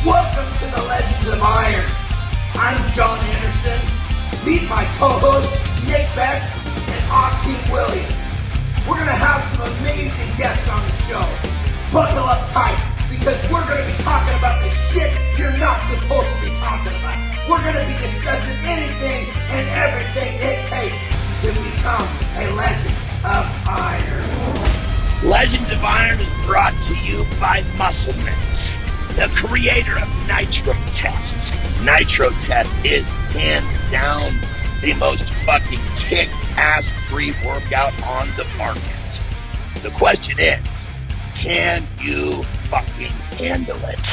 Welcome to the Legends of Iron. I'm Jon Andersen. Meet my co-hosts Nick Best and Akeem Williams. We're going to have some amazing guests on the show. Buckle up tight because we're going to be talking about the shit you're not supposed to be talking about. We're going to be discussing anything and everything it takes to become a Legend of Iron. Legends of Iron is brought to you by Muscle Mensch, the creator of Nitro Test. Nitro Test is hands down the most fucking kick-ass pre-workout on the market. The question is, can you fucking handle it?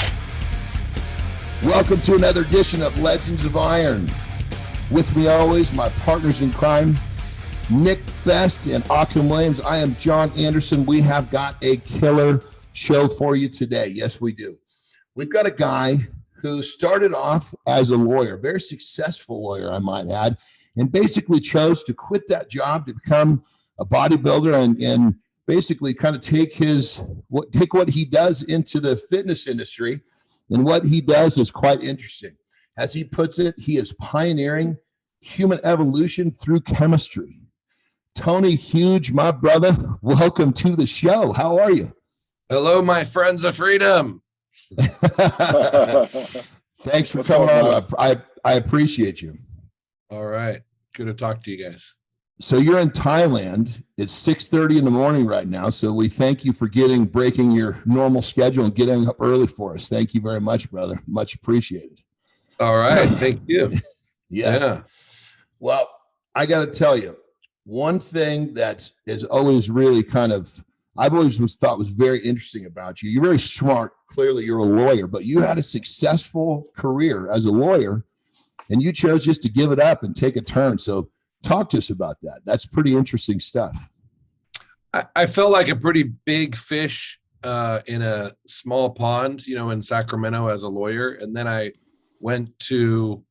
Welcome to another edition of Legends of Iron. With me always, my partners in crime, Nick Best and Akeem Williams. I am Jon Andersen. We have got a killer show for you today. Yes, we do. We've got a guy who started off as a lawyer, very successful lawyer, I might add, and basically chose to quit that job to become a bodybuilder and basically kind of take what he does into the fitness industry. And what he does is quite interesting. As he puts it, he is pioneering human evolution through chemistry. Tony Huge, my brother, welcome to the show. How are you? Hello, my friends of freedom. Thanks for coming on. I appreciate you. All right. Good to talk to you guys. So you're in Thailand. It's 6:30 in the morning right now. So we thank you for breaking your normal schedule and getting up early for us. Thank you very much, brother. Much appreciated. All right. Thank you. Yes. Yeah. Well, I got to tell you, one thing that is always really I've always thought was very interesting about you. You're very smart. Clearly, you're a lawyer, but you had a successful career as a lawyer, and you chose just to give it up and take a turn. So talk to us about that. That's pretty interesting stuff. I felt like a pretty big fish in a small pond, in Sacramento as a lawyer. And then I went to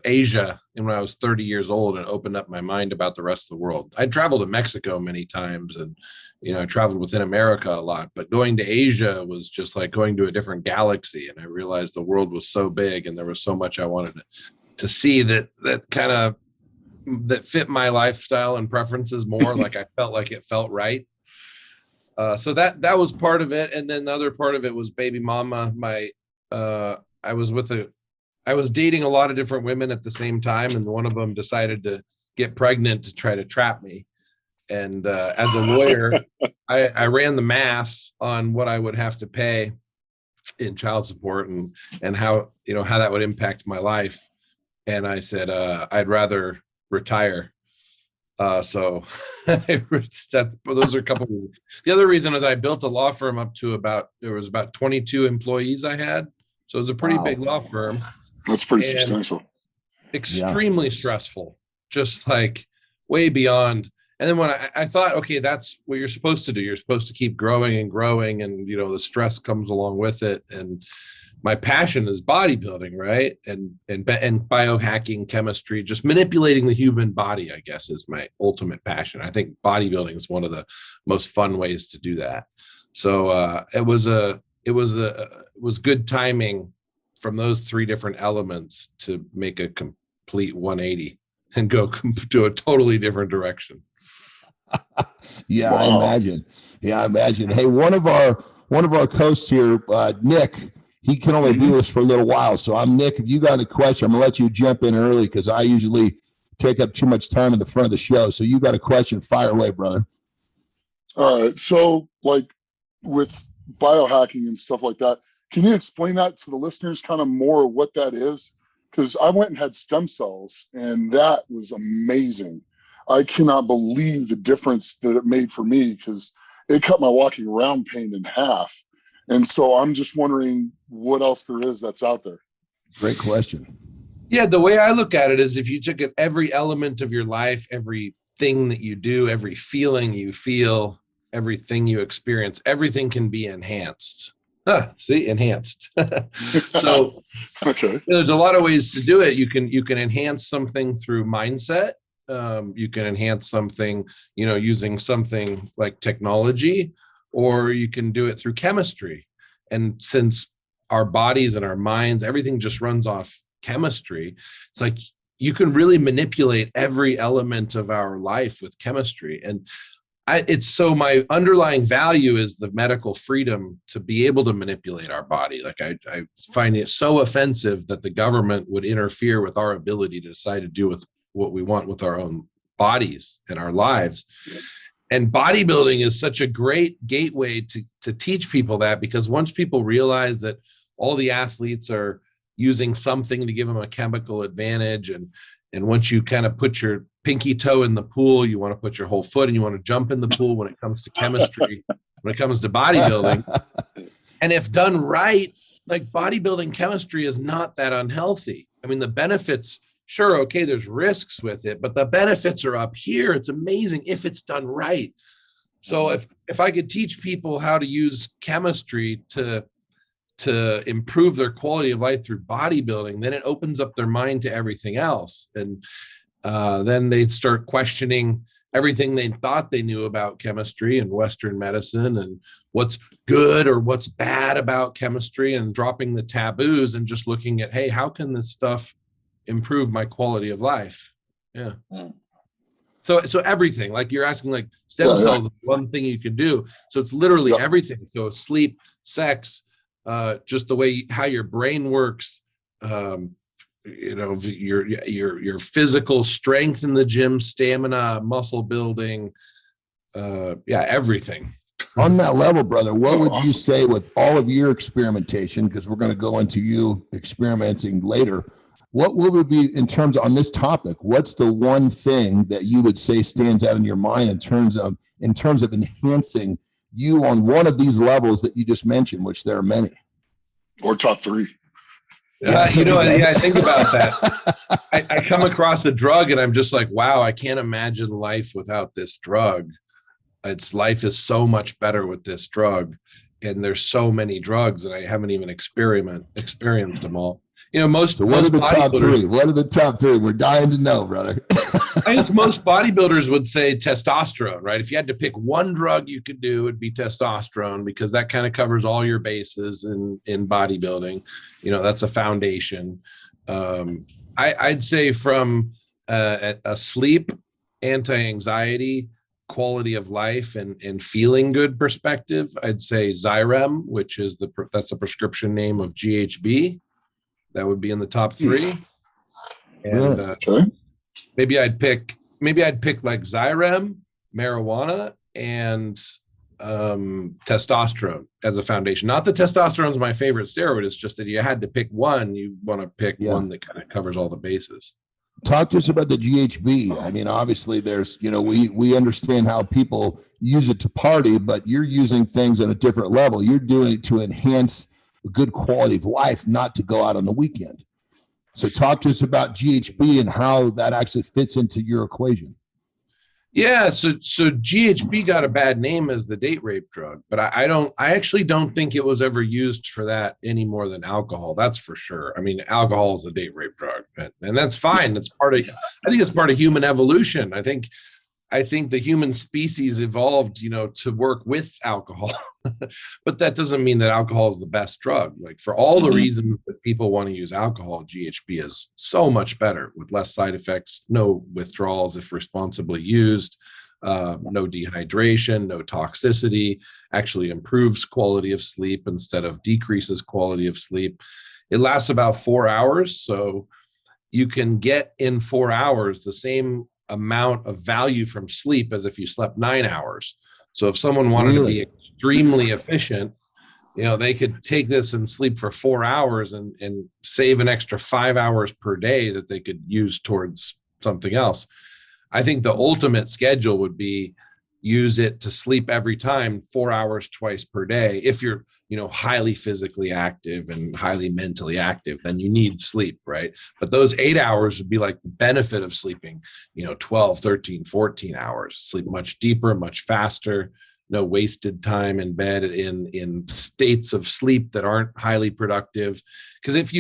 Asia when I was 30 years old and opened up my mind about the rest of the world. I traveled to Mexico many times and, I traveled within America a lot, but going to Asia was just like going to a different galaxy. And I realized the world was so big and there was so much I wanted to see that fit my lifestyle and preferences more. Like I felt like it felt right. So that was part of it. And then the other part of it was baby mama. I was dating a lot of different women at the same time. And one of them decided to get pregnant to try to trap me. And as a lawyer, I ran the math on what I would have to pay in child support and how that would impact my life. And I said, I'd rather retire. So those are a couple. The other reason is I built a law firm up to there was about 22 employees I had. So it was a pretty big law firm. That's pretty substantial. Extremely stressful, just like way beyond. And then when I thought, okay, that's what you're supposed to do. You're supposed to keep growing and growing. And, the stress comes along with it. And my passion is bodybuilding, right? And biohacking, chemistry, just manipulating the human body, I guess, is my ultimate passion. I think bodybuilding is one of the most fun ways to do that. So it was good timing from those three different elements to make a complete 180 and go to a totally different direction. Yeah, wow. I imagine. Hey, one of our hosts here, Nick, he can only do this for a little while. So I'm Nick. If you got a question, I'm gonna let you jump in early because I usually take up too much time in the front of the show. So you got a question, fire away, brother. All right. So like with biohacking and stuff like that, can you explain that to the listeners kind of more what that is? Because I went and had stem cells and that was amazing. I cannot believe the difference that it made for me because it cut my walking around pain in half. And so I'm just wondering what else there is that's out there. Great question. Yeah, the way I look at it is if you took at every element of your life, everything that you do, every feeling you feel, everything you experience, everything can be enhanced. Enhanced. So okay. There's a lot of ways to do it. You can enhance something through mindset. You can enhance something, using something like technology, or you can do it through chemistry. And since our bodies and our minds, everything just runs off chemistry. It's like you can really manipulate every element of our life with chemistry. And it's so my underlying value is the medical freedom to be able to manipulate our body. Like I find it so offensive that the government would interfere with our ability to decide to do with what we want with our own bodies and our lives. And bodybuilding is such a great gateway to teach people that, because once people realize that all the athletes are using something to give them a chemical advantage, and once you kind of put your pinky toe in the pool, you want to put your whole foot, and you want to jump in the pool when it comes to chemistry, when it comes to bodybuilding. And if done right, like bodybuilding chemistry is not that unhealthy. I mean, the benefits, sure, okay, there's risks with it, but the benefits are up here. It's amazing if it's done right. So if I could teach people how to use chemistry to improve their quality of life through bodybuilding, then it opens up their mind to everything else. And then they start questioning everything they thought they knew about chemistry and Western medicine and what's good or what's bad about chemistry, and dropping the taboos and just looking at, hey, how can this stuff improve my quality of life? Yeah. So everything, like you're asking, like stem cells is one thing you can do. So it's literally everything. So sleep, sex, just the way how your brain works, your physical strength in the gym, stamina, muscle building, everything. On that level, brother, what would you say with all of your experimentation? Because we're going to go into you experimenting later. What would be, in terms of, on this topic, what's the one thing that you would say stands out in your mind in terms of enhancing you on one of these levels that you just mentioned, which there are many? Or top three. I think about that. I come across a drug and I'm just like, wow, I can't imagine life without this drug. Life is so much better with this drug. And there's so many drugs and I haven't even experienced them all. What are the top three? What are the top three? We're dying to know, brother. I think most bodybuilders would say testosterone, right? If you had to pick one drug you could do, it'd be testosterone, because that kind of covers all your bases in bodybuilding. That's a foundation. I'd say from a sleep, anti-anxiety, quality of life, and feeling good perspective, I'd say Xyrem, which is that's the prescription name of GHB. That would be in the top three. And maybe I'd pick like Xyrem, marijuana, and testosterone as a foundation. Not that testosterone is my favorite steroid. It's just that you had to pick one. You want to pick one that kind of covers all the bases. Talk to us about the GHB. I mean, obviously there's, we understand how people use it to party, but you're using things at a different level. You're doing it to enhance a good quality of life, not to go out on the weekend. So talk to us about GHB and how that actually fits into your equation. Yeah. So GHB got a bad name as the date rape drug, but I actually don't think it was ever used for that any more than alcohol. That's for sure. I mean, alcohol is a date rape drug, and that's fine. I think it's part of human evolution. I think the human species evolved, to work with alcohol, but that doesn't mean that alcohol is the best drug. Like, for all the reasons that people want to use alcohol, GHB is so much better, with less side effects, no withdrawals if responsibly used, no dehydration, no toxicity, actually improves quality of sleep instead of decreases quality of sleep. It lasts about 4 hours. So you can get in 4 hours the same amount of value from sleep as if you slept 9 hours. So if someone wanted to be extremely efficient, they could take this and sleep for 4 hours and save an extra 5 hours per day that they could use towards something else. I think the ultimate schedule would be use it to sleep every time 4 hours twice per day. If you're, highly physically active and highly mentally active, then you need sleep, right? But those 8 hours would be like the benefit of sleeping, 12, 13, 14 hours, sleep much deeper, much faster, no wasted time in bed in states of sleep that aren't highly productive. Because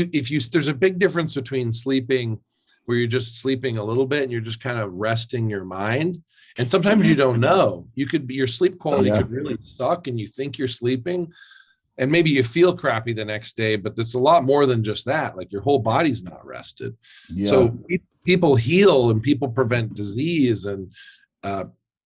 there's a big difference between sleeping where you're just sleeping a little bit and you're just kind of resting your mind. And sometimes you don't know. Your sleep quality could really suck and you think you're sleeping, and maybe you feel crappy the next day, but it's a lot more than just that. Like your whole body's not rested. Yeah. So people heal and people prevent disease, and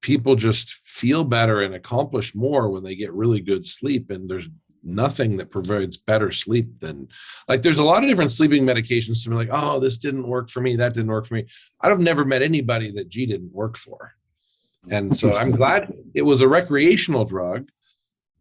people just feel better and accomplish more when they get really good sleep. And there's nothing that provides better sleep than, like, there's a lot of different sleeping medications to be like, oh, this didn't work for me, that didn't work for me. I've never met anybody that G didn't work for. And so I'm glad it was a recreational drug.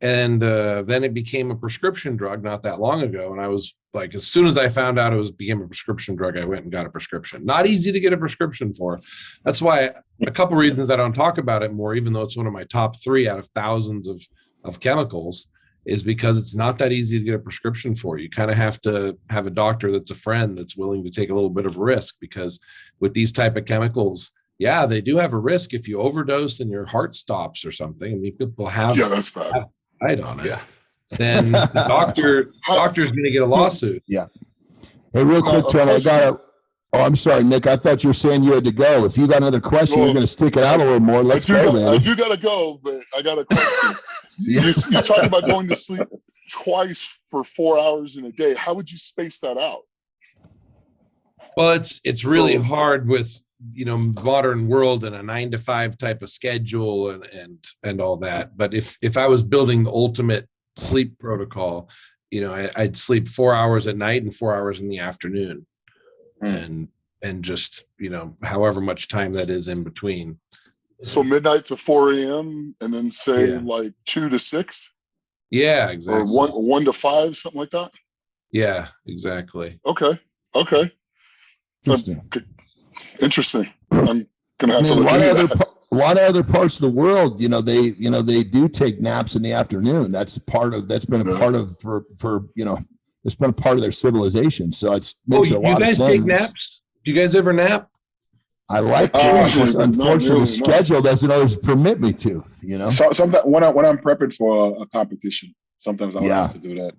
And then it became a prescription drug not that long ago. And I was like, as soon as I found out became a prescription drug, I went and got a prescription. Not easy to get a prescription for. That's why a couple reasons I don't talk about it more, even though it's one of my top 3 out of thousands of chemicals, is because it's not that easy to get a prescription for. You kind of have to have a doctor that's a friend that's willing to take a little bit of risk, because with these type of chemicals, yeah, they do have a risk if you overdose and your heart stops or something. I mean, people have that's bad. Right on it. Yeah. Then the doctor's going to get a lawsuit. Yeah. Hey, real quick, Tony, I got to. Oh, I'm sorry, Nick. I thought you were saying you had to go. If you got another question, you're going to stick it out a little more. Let's go, man. I do got to go, but I got a question. You're talking about going to sleep twice for 4 hours in a day. How would you space that out? Well, it's really hard with, modern world and a 9-to-5 type of schedule and all that. But if I was building the ultimate sleep protocol, I'd sleep 4 hours at night and 4 hours in the afternoon, and just, however much time that is in between. So midnight to 4 a.m. and then say like 2 to 6. Yeah, exactly. Or 1 to 5, something like that. Yeah, exactly. Okay. Interesting. I'm gonna have to look into that. A lot of other parts of the world, they do take naps in the afternoon. That's been a part of it's been a part of their civilization. So it's makes a lot of sense. You guys take naps? Do you guys ever nap? I like to. Unfortunately, the schedule doesn't always permit me to. So sometimes when I'm prepping for a competition, sometimes I'll have to do that.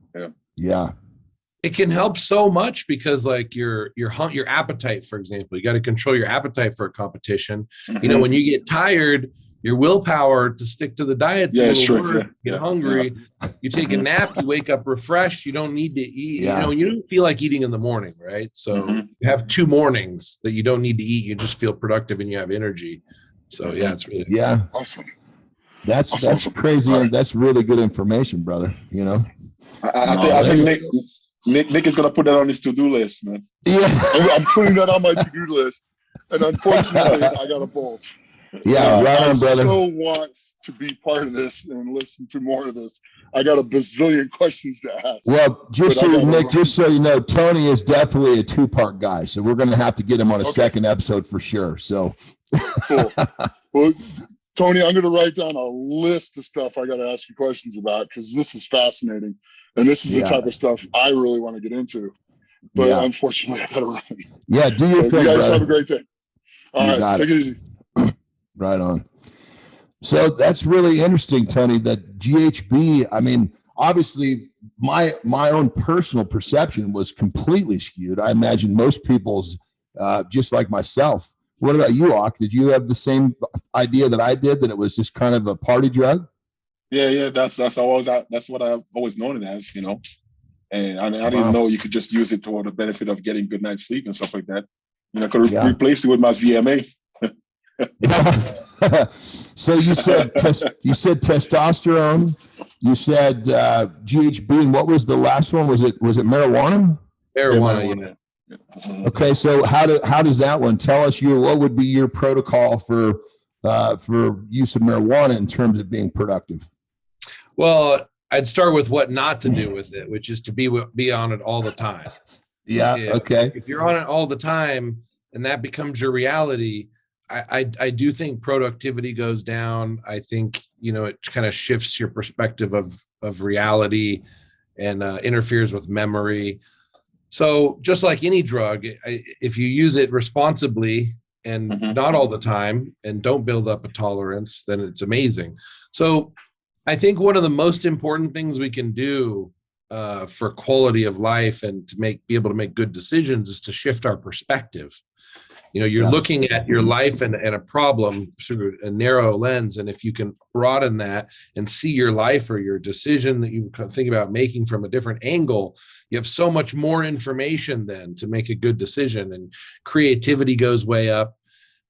Yeah. It can help so much because, like, your appetite, for example, you got to control your appetite for a competition. Mm-hmm. When you get tired, your willpower to stick to the diet's a little worse. Get hungry. Yeah. You take a nap, you wake up refreshed. You don't need to eat. Yeah. You don't feel like eating in the morning, right? So you have 2 mornings that you don't need to eat. You just feel productive and you have energy. So it's really awesome. That's crazy, and that's really good information, brother. I think Nick is gonna put that on his to-do list, man. Yeah, I'm putting that on my to-do list, and unfortunately, I got a bolt. Yeah, right on, brother. I so want to be part of this and listen to more of this. I got a bazillion questions to ask. Well, just so you know, Tony is definitely a 2-part guy, so we're going to have to get him on a second episode for sure. So, cool. Well, Tony, I'm going to write down a list of stuff I got to ask you questions about, because this is fascinating. And this is the type of stuff I really want to get into. But unfortunately, I got to run. Yeah, do your thing, you guys brother. have a great day. All right, take it easy. Right on. So that's really interesting, Tony, that GHB, I mean, obviously my own personal perception was completely skewed. I imagine most people's, just like myself. What about you, Ak? Did you have the same idea that I did, that it was just kind of a party drug? Yeah. That's what I've always known it as, And I didn't know you could just use it toward the benefit of getting good night's sleep and stuff like that. I could replace it with my ZMA. So you said testosterone, you said GHB, and what was the last one? Was it marijuana? Marijuana. Okay, so how does that one? Tell us what would be your protocol for use of marijuana in terms of being productive? Well, I'd start with what not to do with it, which is to be on it all the time. Okay. If you're on it all the time and that becomes your reality, I do think productivity goes down. I think, it kind of shifts your perspective of reality and interferes with memory. So just like any drug, if you use it responsibly and not all the time and don't build up a tolerance, then it's amazing. So I think one of the most important things we can do for quality of life and to be able to make good decisions is to shift our perspective. You're looking at your life and a problem through a narrow lens. And if you can broaden that and see your life or your decision that you think about making from a different angle, you have so much more information then to make a good decision, and creativity goes way up.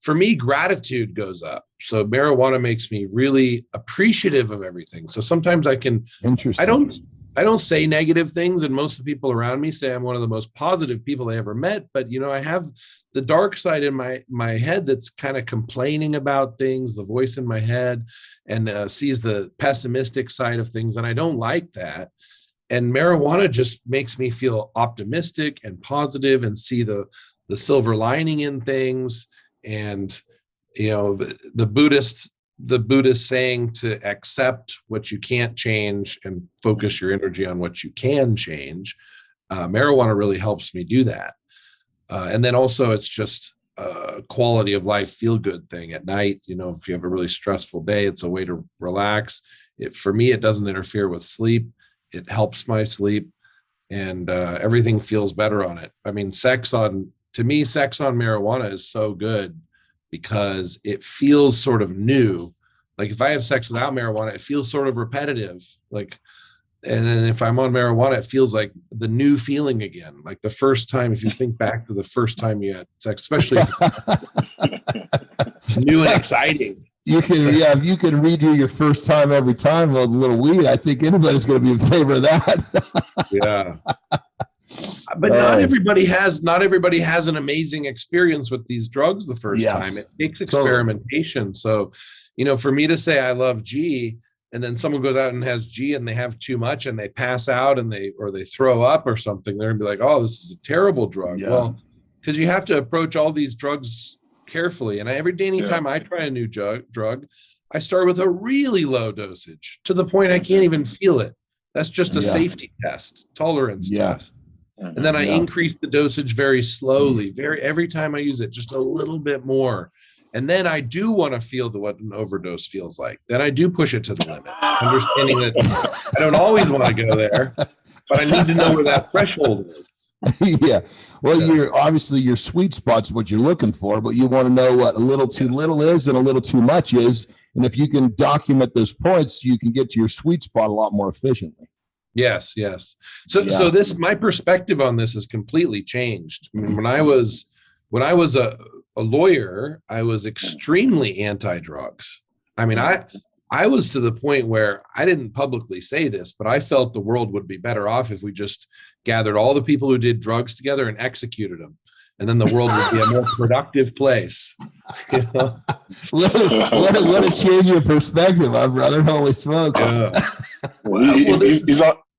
For me, gratitude goes up. So marijuana makes me really appreciative of everything. So sometimes I don't say negative things, and most of the people around me say I'm one of the most positive people I ever met. But I have the dark side in my head that's kind of complaining about things, the voice in my head, and sees the pessimistic side of things, and I don't like that. And marijuana just makes me feel optimistic and positive, and see the silver lining in things. And the Buddhist saying to accept what you can't change and focus your energy on what you can change. Marijuana really helps me do that. And then also it's just a quality of life, feel good thing at night. If you have a really stressful day, it's a way to relax. For me, it doesn't interfere with sleep. It helps my sleep, and everything feels better on it. I mean, sex on marijuana is so good because it feels sort of new. Like if I have sex without marijuana, it feels sort of repetitive. And then if I'm on marijuana, it feels like the new feeling again. Like the first time, if you think back to the first time you had sex, especially if it's new and exciting. If you can redo your first time every time with a little weed, I think anybody's going to be in favor of that. Yeah. But not everybody has an amazing experience with these drugs the first time. It takes experimentation. So, for me to say I love G, and then someone goes out and has G and they have too much and they pass out and they throw up or something, they're gonna be like, oh, this is a terrible drug. Yeah. Well, because you have to approach all these drugs carefully. And anytime I try a new drug, I start with a really low dosage to the point I can't even feel it. That's just a safety test, tolerance test. And then I increase the dosage very slowly, every time I use it, just a little bit more. And then I do want to feel what an overdose feels like. Then I do push it to the limit, understanding that I don't always want to go there, but I need to know where that threshold is. Yeah. Well, your sweet spot's what you're looking for, but you want to know what a little too little is and a little too much is. And if you can document those points, you can get to your sweet spot a lot more efficiently. Yes. So my perspective on this has completely changed. I mean, when I was a lawyer, I was extremely anti-drugs. I mean, I was to the point where I didn't publicly say this, but I felt the world would be better off if we just gathered all the people who did drugs together and executed them. And then the world would be a more productive place. What a change of perspective, my brother. Holy smokes. Yeah.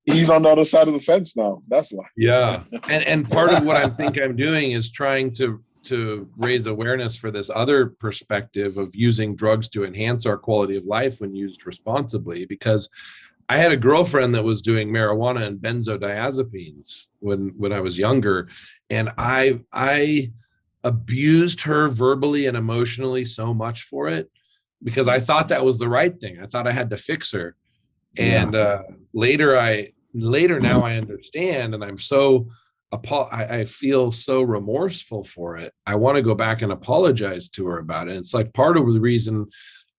He's on the other side of the fence now. That's why. Yeah. And part of what I think I'm doing is trying to raise awareness for this other perspective of using drugs to enhance our quality of life when used responsibly. Because I had a girlfriend that was doing marijuana and benzodiazepines when I was younger, and I abused her verbally and emotionally so much for it because I thought that was the right thing. I thought I had to fix her. And later now I understand, and I feel so remorseful for it. I want to go back and apologize to her about it. It's like part of the reason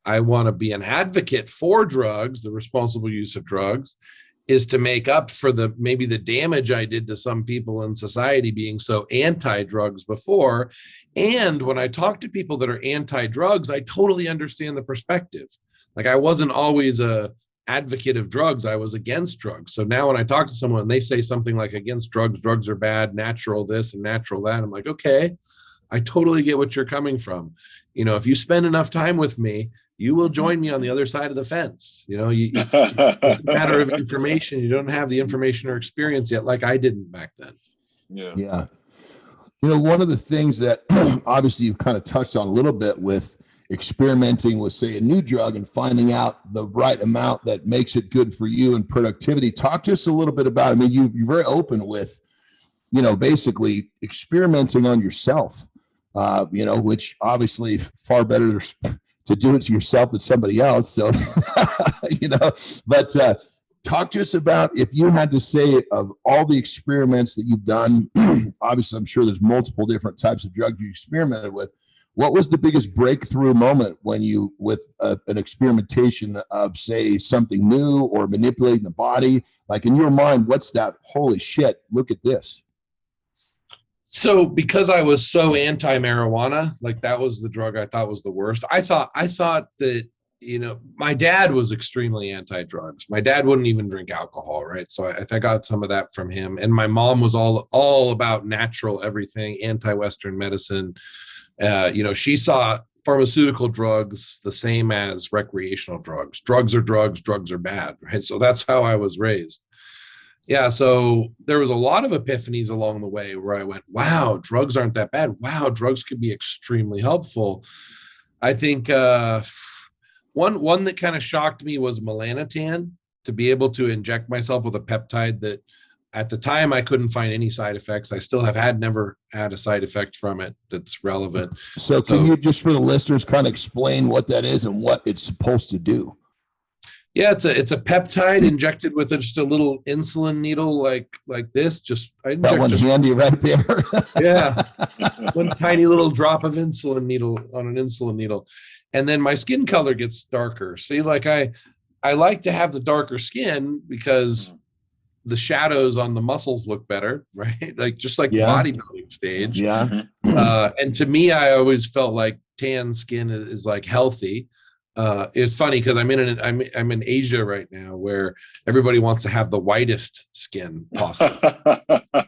I want to be an advocate for drugs, the responsible use of drugs, is to make up for maybe the damage I did to some people in society being so anti-drugs before. And when I talk to people that are anti-drugs, I totally understand the perspective. Like I wasn't always a advocate of drugs. I was against drugs. So now when I talk to someone and they say something like against drugs are bad, natural this and natural that, I'm like, okay, I totally get what you're coming from. If you spend enough time with me, you will join me on the other side of the fence. It's a matter of information. You don't have the information or experience yet, like I didn't back then. Yeah. One of the things that obviously you've kind of touched on a little bit with experimenting with, say, a new drug and finding out the right amount that makes it good for you and productivity. Talk to us a little bit about, you're very open with, basically experimenting on yourself, which obviously far better to do it to yourself than somebody else. So, but talk to us about, if you had to say, of all the experiments that you've done, obviously I'm sure there's multiple different types of drugs you experimented with. What was the biggest breakthrough moment when you, with an experimentation of, say, something new or manipulating the body? Like in your mind, what's that? Holy shit, look at this. So because I was so anti-marijuana, like that was the drug I thought was the worst. I thought that, you know, my dad was extremely anti-drugs. My dad wouldn't even drink alcohol, right? So I got some of that from him. And my mom was all about natural everything, anti-Western medicine. You know, she saw pharmaceutical drugs the same as recreational drugs. Drugs are drugs, drugs are bad, right? So that's how I was raised. Yeah, so there was a lot of epiphanies along the way where I went, wow, drugs aren't that bad. Wow, drugs could be extremely helpful. I think one that kind of shocked me was melanotan, to be able to inject myself with a peptide that at the time I couldn't find any side effects. I still never had a side effect from it that's relevant. So can you just, for the listeners, kind of explain what that is and what it's supposed to do? Yeah, it's a peptide injected with just a little insulin needle like this. That one's handy right there. Yeah, one tiny little drop of insulin needle on an insulin needle, and then my skin color gets darker. See, like I like to have the darker skin because the shadows on the muscles look better, right? Like just like the bodybuilding stage. Yeah. And to me, I always felt like tan skin is like healthy. It's funny because I'm in Asia right now where everybody wants to have the whitest skin possible.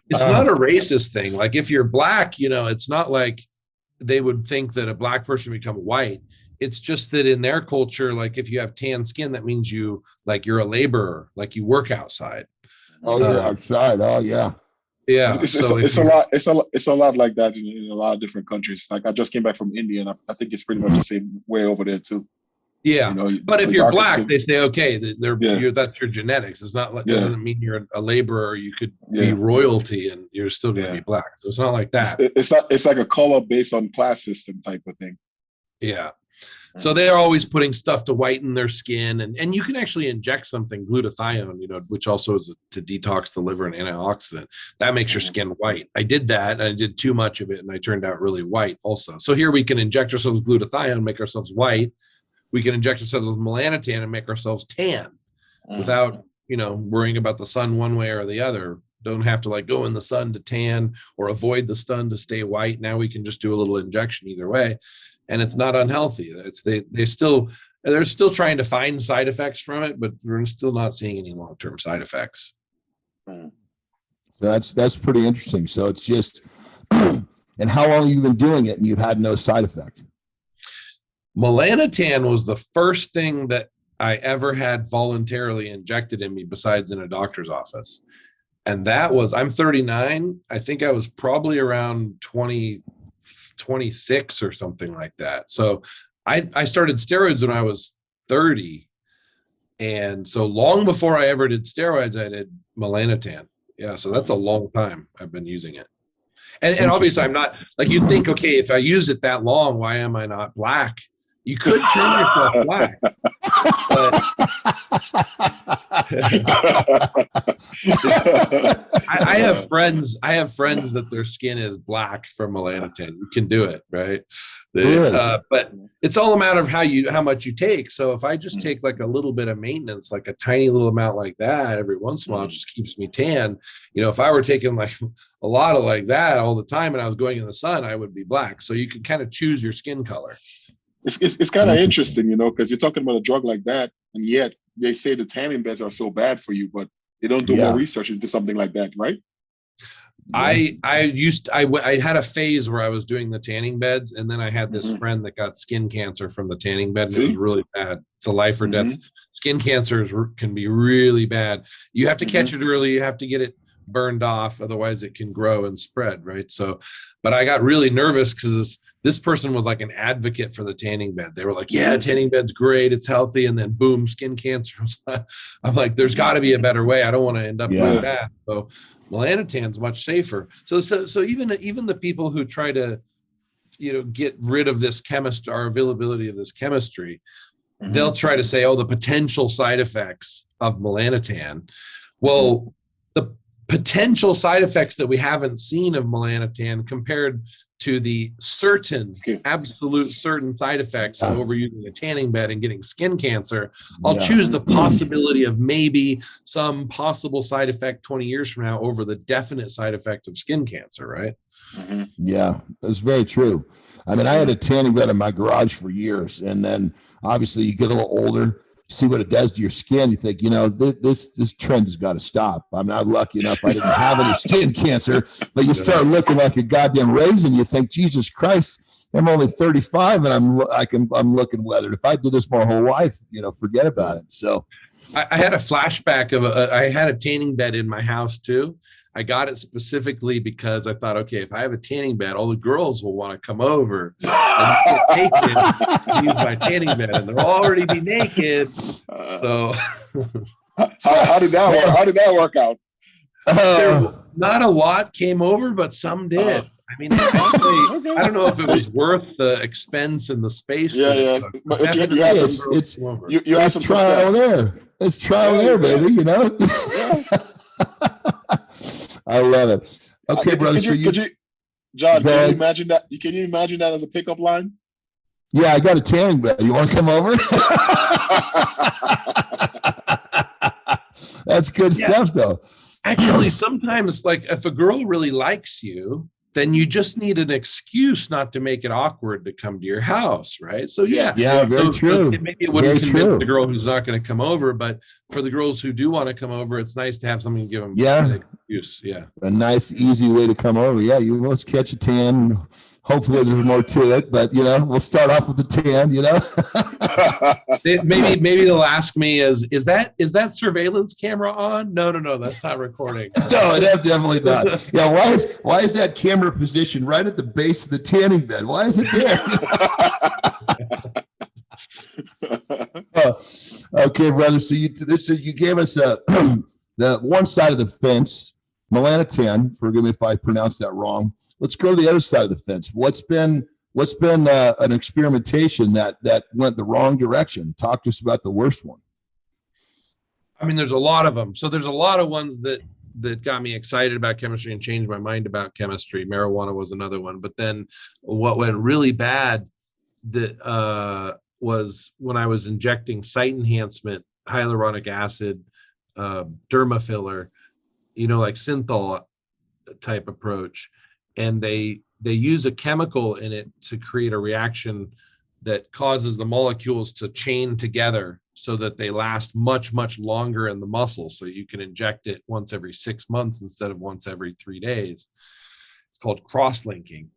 It's not a racist thing. Like if you're black, you know, it's not like they would think that a black person become white. It's just that in their culture, like if you have tan skin, that means you're a laborer, like you work outside. Oh, you're outside. Oh, yeah. Yeah. It's a lot like that in a lot of different countries. Like I just came back from India, and I think it's pretty much the same way over there too. Yeah, you know, but if you're black, they say, okay, that's your genetics. It's not like that doesn't mean you're a laborer. You could be royalty, and you're still going to be black. So it's not like that. It's like a color based on class system type of thing. Yeah. So they're always putting stuff to whiten their skin, and you can actually inject something, glutathione, you know, which also is to detox the liver and antioxidant. That makes your skin white. I did that, and I did too much of it, and I turned out really white also. So here we can inject ourselves with glutathione, make ourselves white. We can inject ourselves with melanotan and make ourselves tan without, you know, worrying about the sun one way or the other. Don't have to like go in the sun to tan or avoid the sun to stay white. Now we can just do a little injection either way. And it's not unhealthy. They're still trying to find side effects from it, but we're still not seeing any long-term side effects. So that's pretty interesting. So it's just, and how long have you been doing it and you've had no side effect? Melanotan was the first thing that I ever had voluntarily injected in me besides in a doctor's office. And that was, I'm 39. I think I was probably around 26 or something like that. So I started steroids when I was 30. And so long before I ever did steroids, I did melanotan. Yeah. So that's a long time I've been using it. And obviously I'm not, like you think, okay, if I use it that long, why am I not black? You could turn yourself black. But I have friends that their skin is black from melanotan. You can do it, right? But it's all a matter of how much you take. So if I just take like a little bit of maintenance, like a tiny little amount like that every once in a while, it just keeps me tan. You know, if I were taking like a lot of like that all the time and I was going in the sun, I would be black. So you can kind of choose your skin color. It's kind of interesting, you know, because you're talking about a drug like that, and yet they say the tanning beds are so bad for you, but they don't do more research into something like that, right? I had a phase where I was doing the tanning beds, and then I had this friend that got skin cancer from the tanning bed, and it was really bad. It's a life or death. Skin cancers can be really bad. You have to catch it early. You have to get it burned off, otherwise it can grow and spread, right? So, but I got really nervous because this person was like an advocate for the tanning bed. They were like, yeah, tanning bed's great, it's healthy, and then boom, skin cancer. I'm like, there's got to be a better way. I don't want to end up like that. So melanotan's much safer. So even the people who try to, you know, get rid of this our availability of this chemistry, they'll try to say, oh, the potential side effects of melanotan. Well, the potential side effects that we haven't seen of melanotan compared to the absolute certain side effects of overusing a tanning bed and getting skin cancer, I'll choose the possibility of maybe some possible side effect 20 years from now over the definite side effect of skin cancer, right? Yeah, that's very true. I mean, I had a tanning bed in my garage for years, and then obviously you get a little older, see what it does to your skin. You think, this trend has got to stop. I'm not lucky enough I didn't have any skin cancer, but you start looking like a goddamn raisin. You think, Jesus Christ, I'm only 35 and I'm looking weathered. If I did this my whole life, forget about it. So I had a flashback of I had a tanning bed in my house too. I got it specifically because I thought, okay, if I have a tanning bed, all the girls will want to come over and get naked and use my tanning bed, and they'll already be naked. So, how did that work out? Not a lot came over, but some did. I mean, actually, I don't know if it was worth the expense and the space. But you have some trial there. It's trial there, baby. I love it. Okay, brother. John, can you imagine that? Can you imagine that as a pickup line? Yeah, I got a tanning bed. You want to come over? That's good stuff, though. Actually, sometimes, like, if a girl really likes you, then you just need an excuse not to make it awkward to come to your house, right? So very true. Maybe it wouldn't convince the girl who's not going to come over, but for the girls who do want to come over, it's nice to have something to give them an excuse. Yeah, a nice, easy way to come over. Yeah, you must catch a tan. Hopefully, there's more to it, but we'll start off with the tan. Maybe they'll ask me, is that surveillance camera on? No, that's not recording. No, definitely not. Yeah, why is that camera positioned right at the base of the tanning bed? Why is it there? Okay, brother. So you gave us the one side of the fence, melanotan. Forgive me if I pronounced that wrong. Let's go to the other side of the fence. What's been an experimentation that went the wrong direction? Talk to us about the worst one. I mean, there's a lot of them. So there's a lot of ones that got me excited about chemistry and changed my mind about chemistry. Marijuana was another one. But then what went really bad was when I was injecting site enhancement, hyaluronic acid, derma filler, like synthol type approach. And they use a chemical in it to create a reaction that causes the molecules to chain together so that they last much, much longer in the muscle. So you can inject it once every 6 months instead of once every 3 days. It's called cross-linking.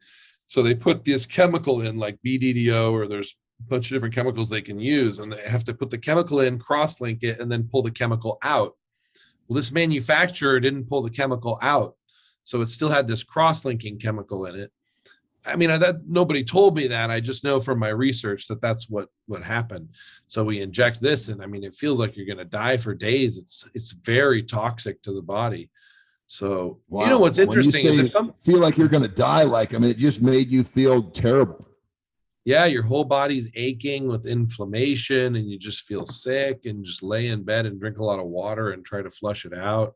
So they put this chemical in, like BDDO, or there's a bunch of different chemicals they can use, and they have to put the chemical in, cross-link it, and then pull the chemical out. Well, this manufacturer didn't pull the chemical out. So it still had this cross-linking chemical in it. I mean, nobody told me that. I just know from my research that that's what happened. So we inject this, and I mean, it feels like you're going to die for days. It's very toxic to the body. So what's interesting is feel like you're going to die. It just made you feel terrible. Yeah, your whole body's aching with inflammation, and you just feel sick, and just lay in bed and drink a lot of water and try to flush it out.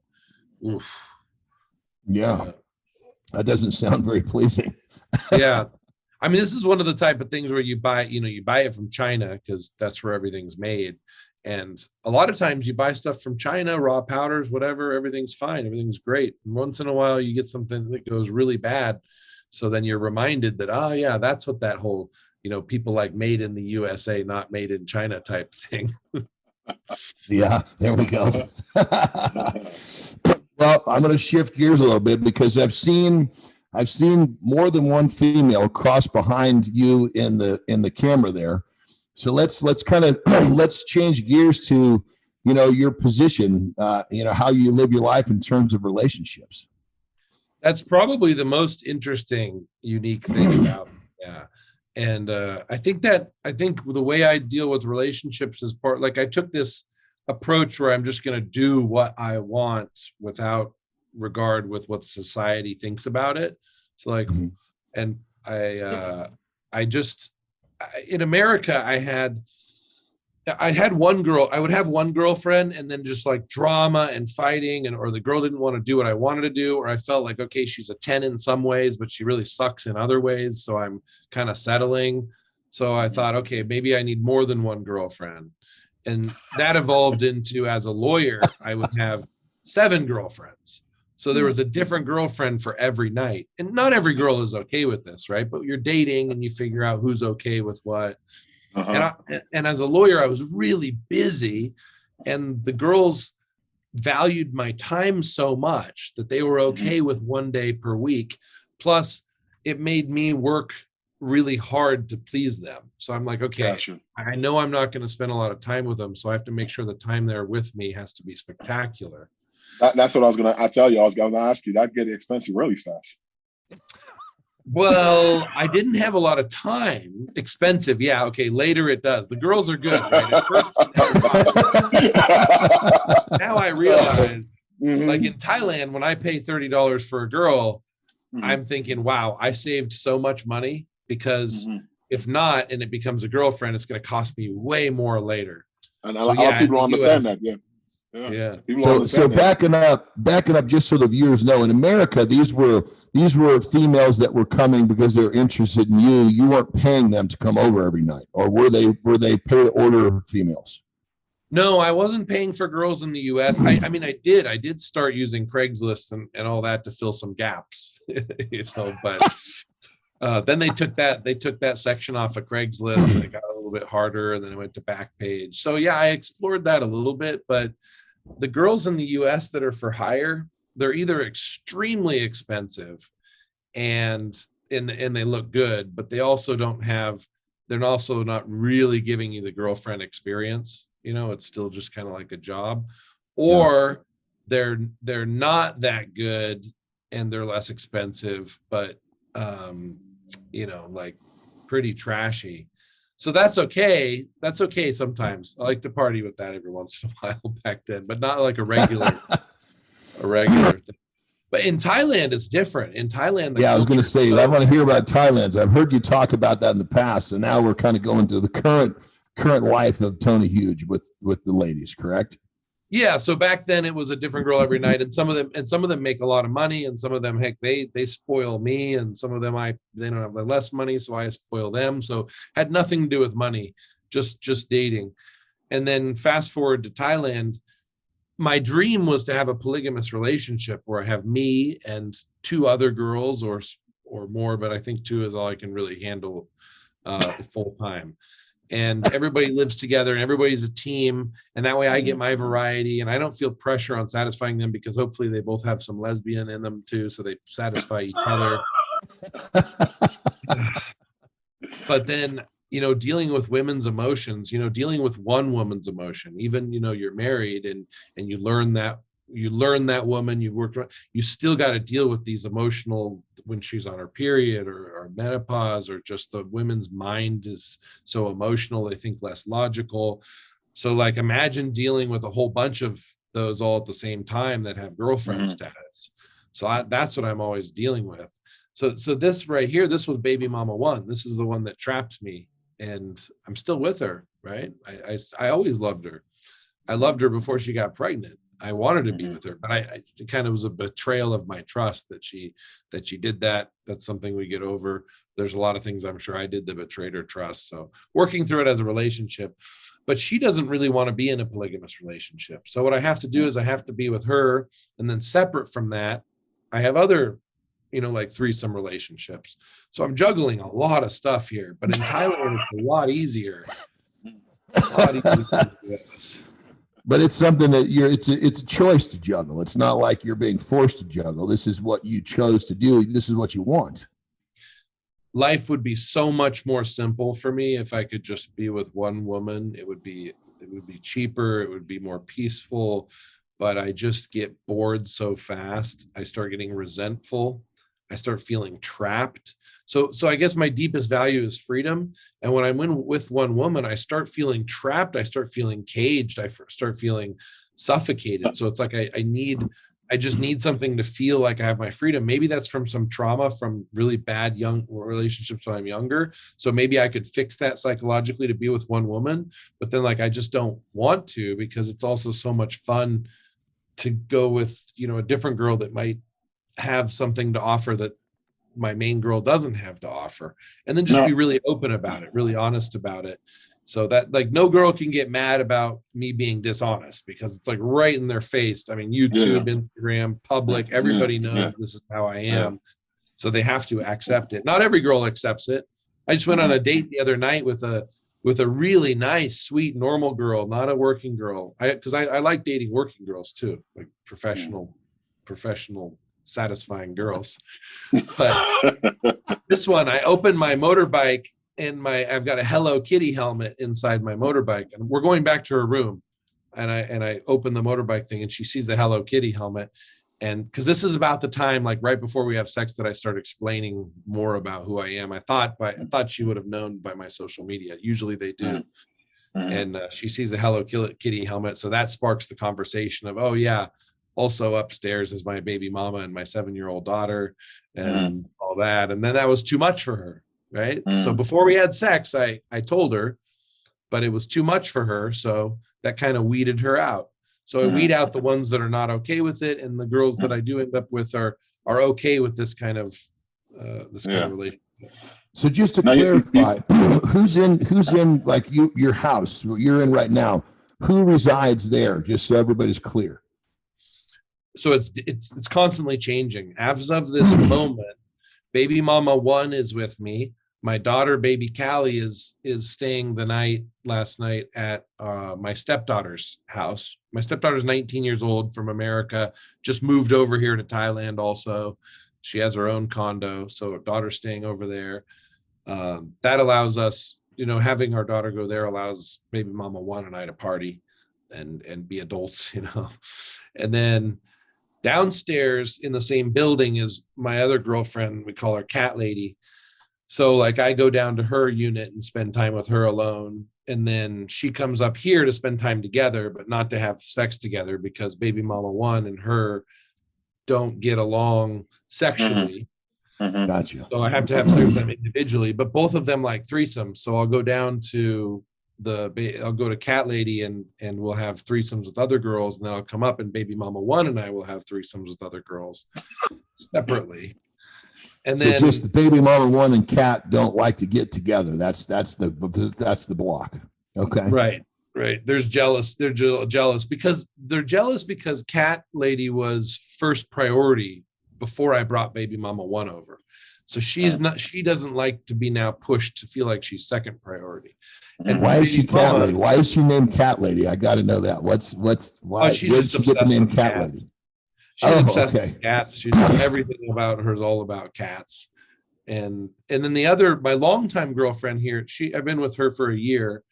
Oof. Yeah, that doesn't sound very pleasing. Yeah. I mean, this is one of the type of things where you buy it from China because that's where everything's made. And a lot of times you buy stuff from China, raw powders, whatever, everything's fine. Everything's great. And once in a while you get something that goes really bad. So then you're reminded that, that's what that whole, people like made in the USA, not made in China type thing. Yeah, there we go. Well, I'm going to shift gears a little bit because I've seen more than one female cross behind you in the camera there. So let's kind of let's change gears to your position, how you live your life in terms of relationships. That's probably the most interesting, unique thing about And I think the way I deal with relationships is I took this approach where I'm just going to do what I want without regard with what society thinks about it. So and I in America, I had I had one girl, I would have one girlfriend and then just like drama and fighting, and or the girl didn't want to do what I wanted to do, or I felt like, okay, she's a 10 in some ways, but she really sucks in other ways. So I'm kind of settling. So I thought, okay, maybe I need more than one girlfriend. And that evolved into, as a lawyer, I would have 7 girlfriends. So there was a different girlfriend for every night. And not every girl is okay with this, right? But you're dating and you figure out who's okay with what. And as a lawyer, I was really busy, and the girls valued my time so much that they were okay with 1 day per week. Plus, it made me work really hard to please them. So I'm like, okay, gotcha. I know I'm not going to spend a lot of time with them, so I have to make sure the time they're with me has to be spectacular. That's what I was going to tell you. I was going to ask you. That get expensive really fast. Well, I didn't have a lot of time. Expensive, yeah. Okay, later it does. The girls are good, right? At first, now I realize, like in Thailand, when I pay $30 for a girl, I'm thinking, wow, I saved so much money, because if not, and it becomes a girlfriend, it's going to cost me way more later. And a lot of people understand that, Yeah. So backing up, just so the viewers know, in America, these were females that were coming because they're interested in you. You weren't paying them to come over every night, or were they pay to order females? No, I wasn't paying for girls in the US. I mean, I did start using Craigslist and all that to fill some gaps, but then they took that section off of Craigslist, and it got a little bit harder, and then it went to Backpage. So yeah, I explored that a little bit, but the girls in the US that are for hire, they're either extremely expensive and they look good, but they also they're also not really giving you the girlfriend experience. It's still just kind of like a job, or they're not that good and they're less expensive, but like pretty trashy. So that's okay. That's okay sometimes. I like to party with that every once in a while back then, but not like a regular thing. But in Thailand, it's different. In Thailand, I was going to say, I want to hear about Thailand. I've heard you talk about that in the past, so now we're kind of going to the current life of Tony Huge with the ladies, correct? Yeah. So back then it was a different girl every night, and some of them make a lot of money, and some of them, heck, they spoil me, and some of them they don't have less money, so I spoil them. So had nothing to do with money, just dating. And then fast forward to Thailand, my dream was to have a polygamous relationship where I have me and 2 other girls or more, but I think 2 is all I can really handle full time. And everybody lives together and everybody's a team, and that way I get my variety and I don't feel pressure on satisfying them, because hopefully they both have some lesbian in them too, so they satisfy each other. But then, dealing with women's emotions, dealing with one woman's emotion, even, you're married and you learn that woman, you worked around, you still got to deal with these emotional, when she's on her period or menopause, or just the women's mind is so emotional, they think less logical. So like, imagine dealing with a whole bunch of those all at the same time that have girlfriend status. So that's what I'm always dealing with. So this right here, this was baby mama 1. This is the one that trapped me, and I'm still with her, right? I always loved her. I loved her before she got pregnant. I wanted to be with her, but it kind of was a betrayal of my trust that she did that. That's something we get over. There's a lot of things I'm sure I did that betrayed her trust. So working through it as a relationship, but she doesn't really want to be in a polygamous relationship. So what I have to do is I have to be with her, and then separate from that, I have other, like threesome relationships. So I'm juggling a lot of stuff here, but in Thailand, it's a lot easier. But it's something that it's a choice to juggle. It's not like you're being forced to juggle. This is what you chose to do. This is what you want. Life would be so much more simple for me if I could just be with one woman. It would be cheaper. It would be more peaceful. But I just get bored so fast. I start getting resentful. I start feeling trapped. So I guess my deepest value is freedom. And when I'm with one woman, I start feeling trapped. I start feeling caged. I start feeling suffocated. So it's like I need I just need something to feel like I have my freedom. Maybe that's from some trauma from really bad young relationships when I'm younger. So maybe I could fix that psychologically to be with one woman, but then like, I just don't want to, because it's also so much fun to go with, you know, a different girl that might have something to offer that my main girl doesn't have to offer. And then just be really open about it, really honest about it. So that like no girl can get mad about me being dishonest, because it's like right in their face. I mean, YouTube, Instagram, public, everybody knows this is how I am. So they have to accept it. Not every girl accepts it. I just went on a date the other night with a really nice, sweet, normal girl, not a working girl. Because I like dating working girls too, like professional, satisfying girls. But this one, I opened my motorbike, and I've got a Hello Kitty helmet inside my motorbike, and we're going back to her room, and I open the motorbike thing, and she sees the Hello Kitty helmet, and because this is about the time, like right before we have sex, that I start explaining more about who I am. I thought she would have known by my social media. Usually they do. And she sees the Hello Kitty helmet, so that sparks the conversation of, oh yeah, also upstairs is my baby mama and my 7-year-old daughter and all that. And then that was too much for her. Right. So before we had sex, I told her, but it was too much for her. So that kind of weeded her out. So I weed out the ones that are not okay with it. And the girls that I do end up with are okay with this kind of relationship. So just to clarify, who's in like your house you're in right now? Who resides there? Just so everybody's clear. So it's constantly changing. As of this moment, baby mama 1 is with me. My daughter, baby Callie, is staying the last night at my stepdaughter's house. My stepdaughter's 19 years old, from America, just moved over here to Thailand also. She has her own condo, so her daughter's staying over there. That allows us, you know, having our daughter go there allows baby mama 1 and I to party and be adults, you know. And then downstairs in the same building is my other girlfriend. We call her Cat Lady. So like I go down to her unit and spend time with her alone. And then she comes up here to spend time together, but not to have sex together, because baby mama 1 and her don't get along sexually. Gotcha. So I have to have sex with them individually, but both of them like threesomes. So I'll go down to I'll go to Cat Lady and we'll have threesomes with other girls. And then I'll come up and baby mama 1 and I will have threesomes with other girls separately. And then just the baby mama 1 and Cat don't like to get together. That's the block. Okay. Right. They're jealous because Cat Lady was first priority before I brought baby mama 1 over. So she doesn't like to be now pushed to feel like she's second priority. And why is she Cat Lady? Why is she named Cat Lady? I got to know that. Why she's where just did she get the name Cat cats. Lady? She's obsessed with cats. She's everything about her is all about cats. And then my longtime girlfriend here, I've been with her for a year.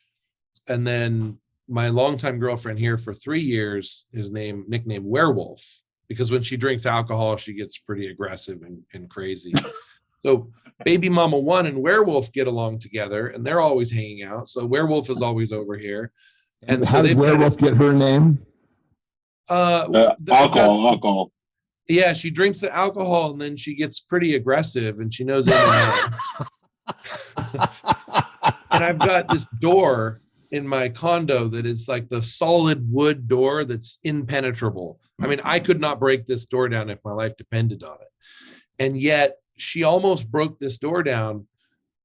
And then my longtime girlfriend here for 3 years is nicknamed Werewolf, because when she drinks alcohol, she gets pretty aggressive and crazy. So baby mama 1 and Werewolf get along together, and they're always hanging out. So Werewolf is always over here. And how did Werewolf get her name? Alcohol. Yeah, she drinks the alcohol and then she gets pretty aggressive, and she knows MMA. And I've got this door in my condo that is like the solid wood door that's impenetrable. I mean, I could not break this door down if my life depended on it. And yet she almost broke this door down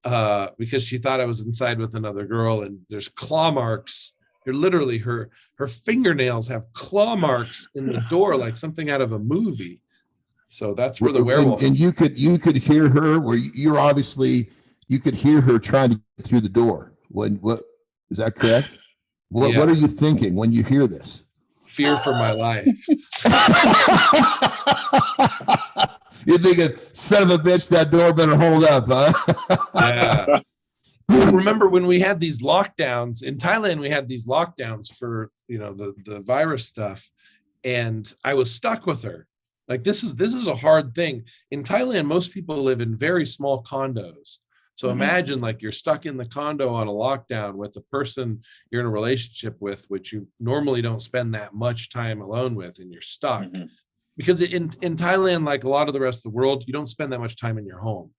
because she thought I was inside with another girl, and there's claw marks. They're literally her fingernails have claw marks in the door, like something out of a movie. So that's where the werewolf. And you could hear her, where you could hear her trying to get through the door. What is that correct? What are you thinking when you hear this? Fear for my life. You're thinking, son of a bitch, that door better hold up, huh? Yeah. Remember when we had these lockdowns in Thailand? We had these lockdowns for the virus stuff, and I was stuck with her. Like this is a hard thing in Thailand. Most people live in very small condos. So imagine like you're stuck in the condo on a lockdown with a person you're in a relationship with, which you normally don't spend that much time alone with, and you're stuck. because in Thailand, like a lot of the rest of the world, you don't spend that much time in your home.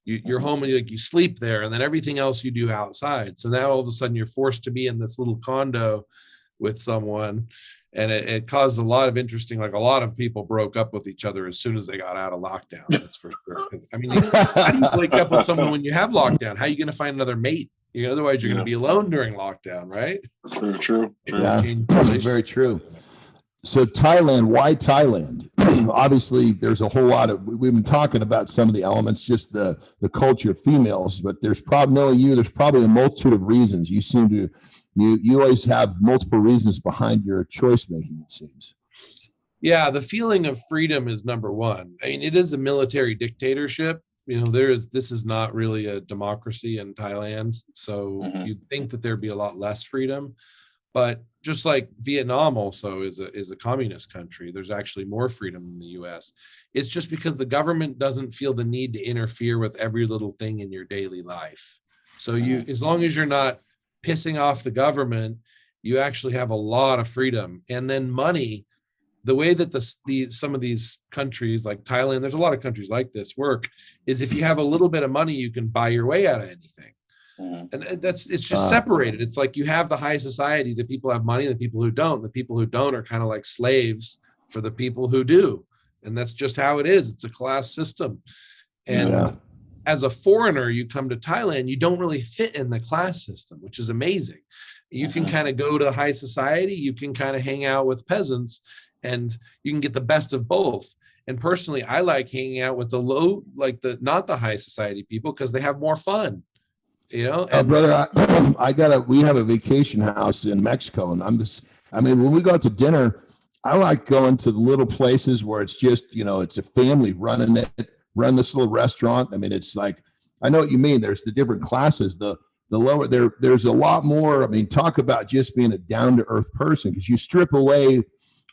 You're home and you sleep there, and then everything else you do outside. So now all of a sudden you're forced to be in this little condo with someone, and it caused a lot of interesting, like a lot of people broke up with each other as soon as they got out of lockdown. That's for sure. I mean, how do you break up with someone when you have lockdown? How are you going to find another mate? Otherwise you're going to be alone during lockdown, right? True. Yeah, very true. So Thailand, why Thailand? Obviously, there's a whole lot of, we've been talking about some of the elements, just the culture of females, but there's probably, there's probably a multitude of reasons. You seem to, you always have multiple reasons behind your choice making, it seems. Yeah, the feeling of freedom is number one. I mean, it is a military dictatorship. This is not really a democracy in Thailand. So you'd think that there'd be a lot less freedom. But just like Vietnam also is a communist country, there's actually more freedom in the US. It's just because the government doesn't feel the need to interfere with every little thing in your daily life. So as long as you're not pissing off the government, you actually have a lot of freedom. And then money, the way that some of these countries like Thailand, there's a lot of countries like this work, is if you have a little bit of money, you can buy your way out of anything. And it's just separated. It's like you have the high society, the people have money, the people who don't. The people who don't are kind of like slaves for the people who do. And that's just how it is. It's a class system. And as a foreigner, you come to Thailand, you don't really fit in the class system, which is amazing. You can kind of go to high society, you can kind of hang out with peasants, and you can get the best of both. And personally, I like hanging out with the low, like not the high society people, because they have more fun. And brother, we have a vacation house in Mexico, and when we go out to dinner, I like going to the little places where it's just, it's a family run this little restaurant. I mean, it's like, I know what you mean. There's the different classes, the lower there's a lot more. I mean, talk about just being a down to earth person, because you strip away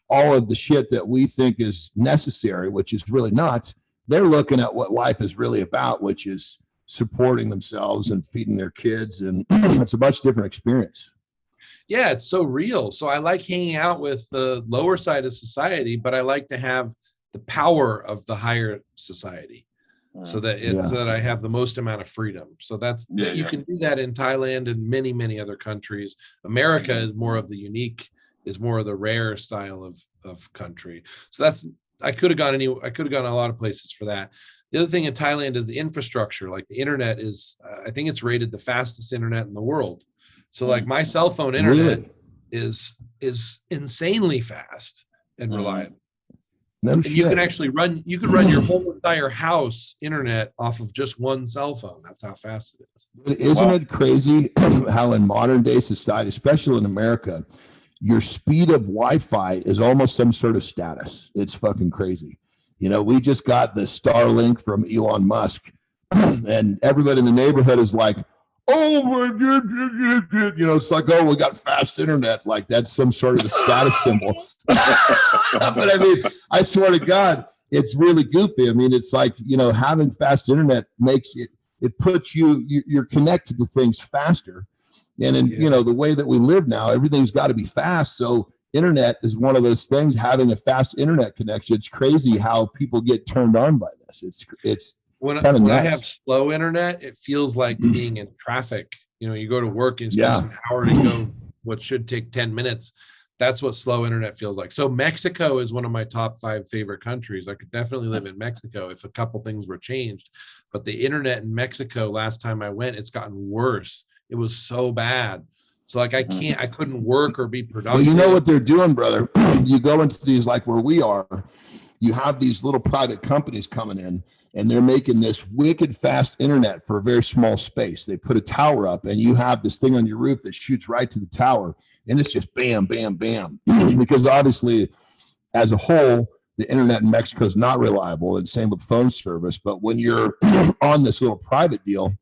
all of the shit that we think is necessary, which is really not. They're looking at what life is really about, which is supporting themselves and feeding their kids, and it's a much different experience. Yeah, it's so real. So I like hanging out with the lower side of society, but I like to have the power of the higher society, so that that I have the most amount of freedom. So you can do that in Thailand and many, many other countries. America is more of the unique, is more of the rare style of country. So I could have gone a lot of places for that. The other thing in Thailand is the infrastructure. Like the internet is, I think it's rated the fastest internet in the world. So like my cell phone internet is insanely fast and reliable. No and shit. You can run your whole entire house internet off of just one cell phone. That's how fast it is. Isn't it crazy how in modern day society, especially in America, your speed of Wi-Fi is almost some sort of status? It's fucking crazy. We just got the Starlink from Elon Musk, and everybody in the neighborhood is like, oh my God, it's like, oh, we got fast internet. Like that's some sort of a status symbol. But I mean, I swear to God, it's really goofy. I mean, it's like, having fast internet makes it puts you're connected to things faster. And in, the way that we live now, everything's got to be fast. So internet is one of those things, having a fast internet connection. It's crazy how people get turned on by this. It's when I have slow internet, it feels like being in traffic. You go to work and spend an hour to go what should take 10 minutes. That's what slow internet feels like. So Mexico is one of my top 5 favorite countries. I could definitely live in Mexico if a couple things were changed. But the internet in Mexico, last time I went, it's gotten worse. It was so bad. So like I couldn't work or be productive. Well, you know what they're doing, brother? You go into these, like where we are, you have these little private companies coming in, and they're making this wicked fast internet for a very small space. They put a tower up, and you have this thing on your roof that shoots right to the tower, and it's just bam, bam, bam. Because obviously, as a whole, the internet in Mexico is not reliable, and same with phone service. But when you're on this little private deal,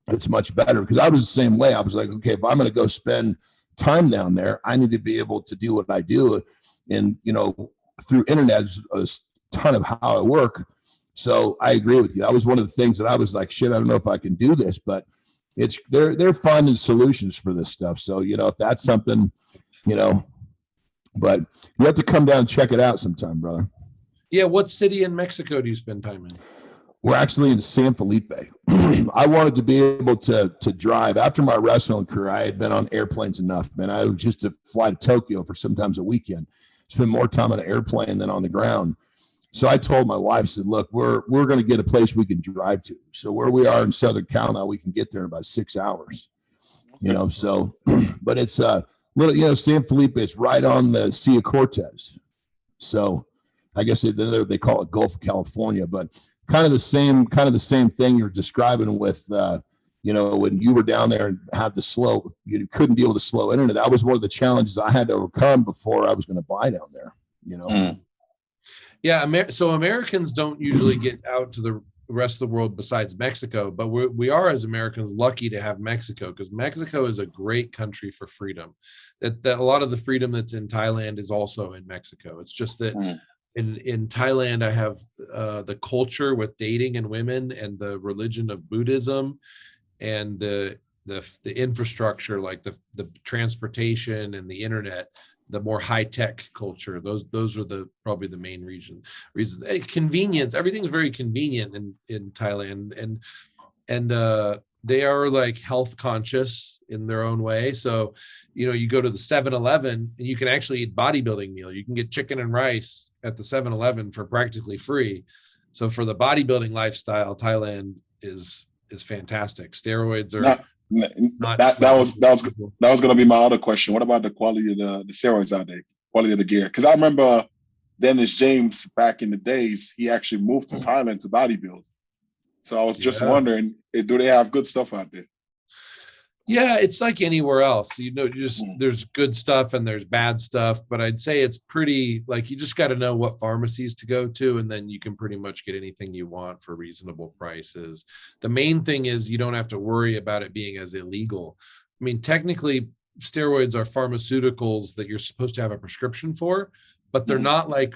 it's much better, because I was the same way. I was like, okay, if I'm going to go spend time down there, I need to be able to do what I do. And, through internet is a ton of how I work. So I agree with you. That was one of the things that I was like, shit, I don't know if I can do this, but they're finding solutions for this stuff. So, if that's something, but you have to come down and check it out sometime, brother. Yeah. What city in Mexico do you spend time in? We're actually in San Felipe. I wanted to be able to drive. After my wrestling career, I had been on airplanes enough, man. I was just to fly to Tokyo for sometimes a weekend, spend more time on an airplane than on the ground. So I told my wife, said, look, we're going to get a place we can drive to. So where we are in Southern Cal now, we can get there in about 6 hours, you know, so, but it's little, you know, San Felipe, it's right on the Sea of Cortez. So I guess they call it Gulf of California, but kind of the same thing you're describing with, you know, when you were down there and had you couldn't deal with the slow internet. That was one of the challenges I had to overcome before I was going to buy down there, you know? Yeah. So Americans don't usually get out to the rest of the world besides Mexico, but we are as Americans lucky to have Mexico, because Mexico is a great country for freedom. That a lot of the freedom that's in Thailand is also in Mexico. It's just that in Thailand, I have the culture with dating and women, and the religion of Buddhism, and the infrastructure, like the transportation and the internet, the more high-tech culture. Those are probably the main reasons. Convenience, everything's very convenient in Thailand, and they are like health conscious in their own way. So, you know, you go to the 7-Eleven and you can actually eat bodybuilding meal. You can get chicken and rice at the 7-Eleven for practically free. So for the bodybuilding lifestyle, Thailand is fantastic. Steroids are that was going to be my other question. What about the quality of the steroids out there? Quality of the gear? Because I remember Dennis James back in the days, he actually moved to Thailand to bodybuild. So I was just wondering, do they have good stuff out there? Yeah, it's like anywhere else. You know, there's good stuff and there's bad stuff, but I'd say it's pretty, like, you just got to know what pharmacies to go to, and then you can pretty much get anything you want for reasonable prices. The main thing is you don't have to worry about it being as illegal. I mean, technically, steroids are pharmaceuticals that you're supposed to have a prescription for, but they're not like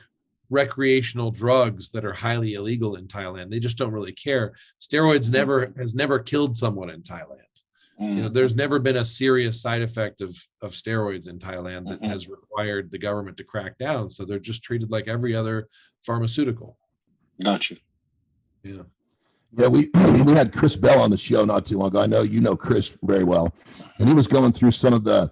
recreational drugs that are highly illegal in Thailand. They just don't really care. Steroids has never killed someone in Thailand. You know, there's never been a serious side effect of steroids in Thailand that has required the government to crack down. So they're just treated like every other pharmaceutical. Gotcha. Yeah. Yeah, we had Chris Bell on the show not too long ago. I know you know Chris very well, and he was going through some of the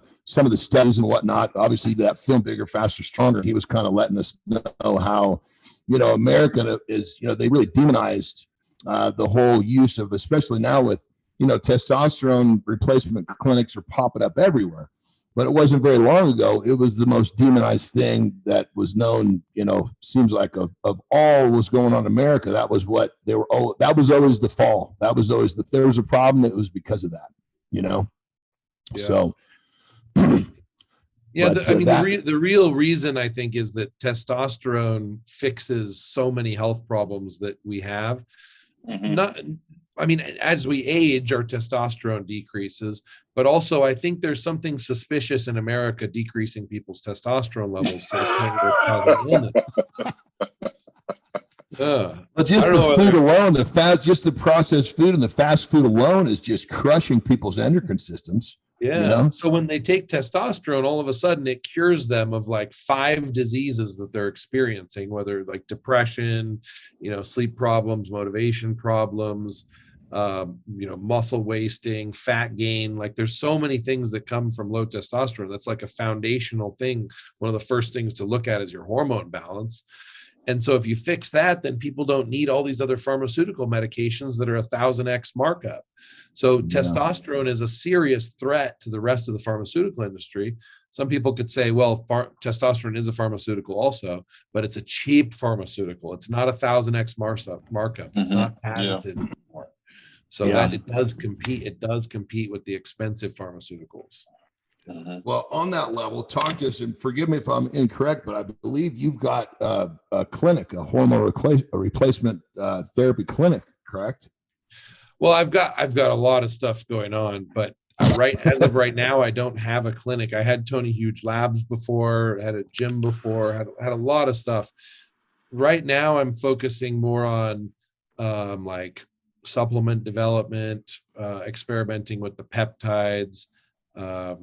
studies and whatnot. Obviously, that film Bigger, Faster, Stronger. He was kind of letting us know how, you know, America is, you know, they really demonized the whole use of, especially now with, you know, testosterone replacement clinics are popping up everywhere. But it wasn't very long ago. It was the most demonized thing that was known, you know, seems like of all was going on in America. That was what they were. Oh, that was always the fall. That was always if there was a problem, it was because of that, you know? Yeah. So. Yeah, I mean, the real reason, I think, is that testosterone fixes so many health problems that we have. I mean, as we age, our testosterone decreases, but also I think there's something suspicious in America decreasing people's testosterone levels to the point where it's causing illness. But just the food alone, just the processed food and the fast food alone is just crushing people's endocrine systems. Yeah. You know? So when they take testosterone, all of a sudden it cures them of like 5 diseases that they're experiencing, whether like depression, you know, sleep problems, motivation problems, you know, muscle wasting, fat gain. Like there's so many things that come from low testosterone. That's like a foundational thing. One of the first things to look at is your hormone balance. And so if you fix that, then people don't need all these other pharmaceutical medications that are 1,000x markup. So testosterone is a serious threat to the rest of the pharmaceutical industry. Some people could say, well, testosterone is a pharmaceutical also, but it's a cheap pharmaceutical. It's not 1,000x markup. It's not patented anymore. So that it does compete with the expensive pharmaceuticals. Well, on that level, talk to us, and forgive me if I'm incorrect, but I believe you've got a clinic, a hormone replacement therapy clinic, correct? Well, I've got a lot of stuff going on, but as of right now, I don't have a clinic. I had Tony Huge Labs before, had a gym before, had a lot of stuff. Right now, I'm focusing more on like supplement development, experimenting with the peptides, a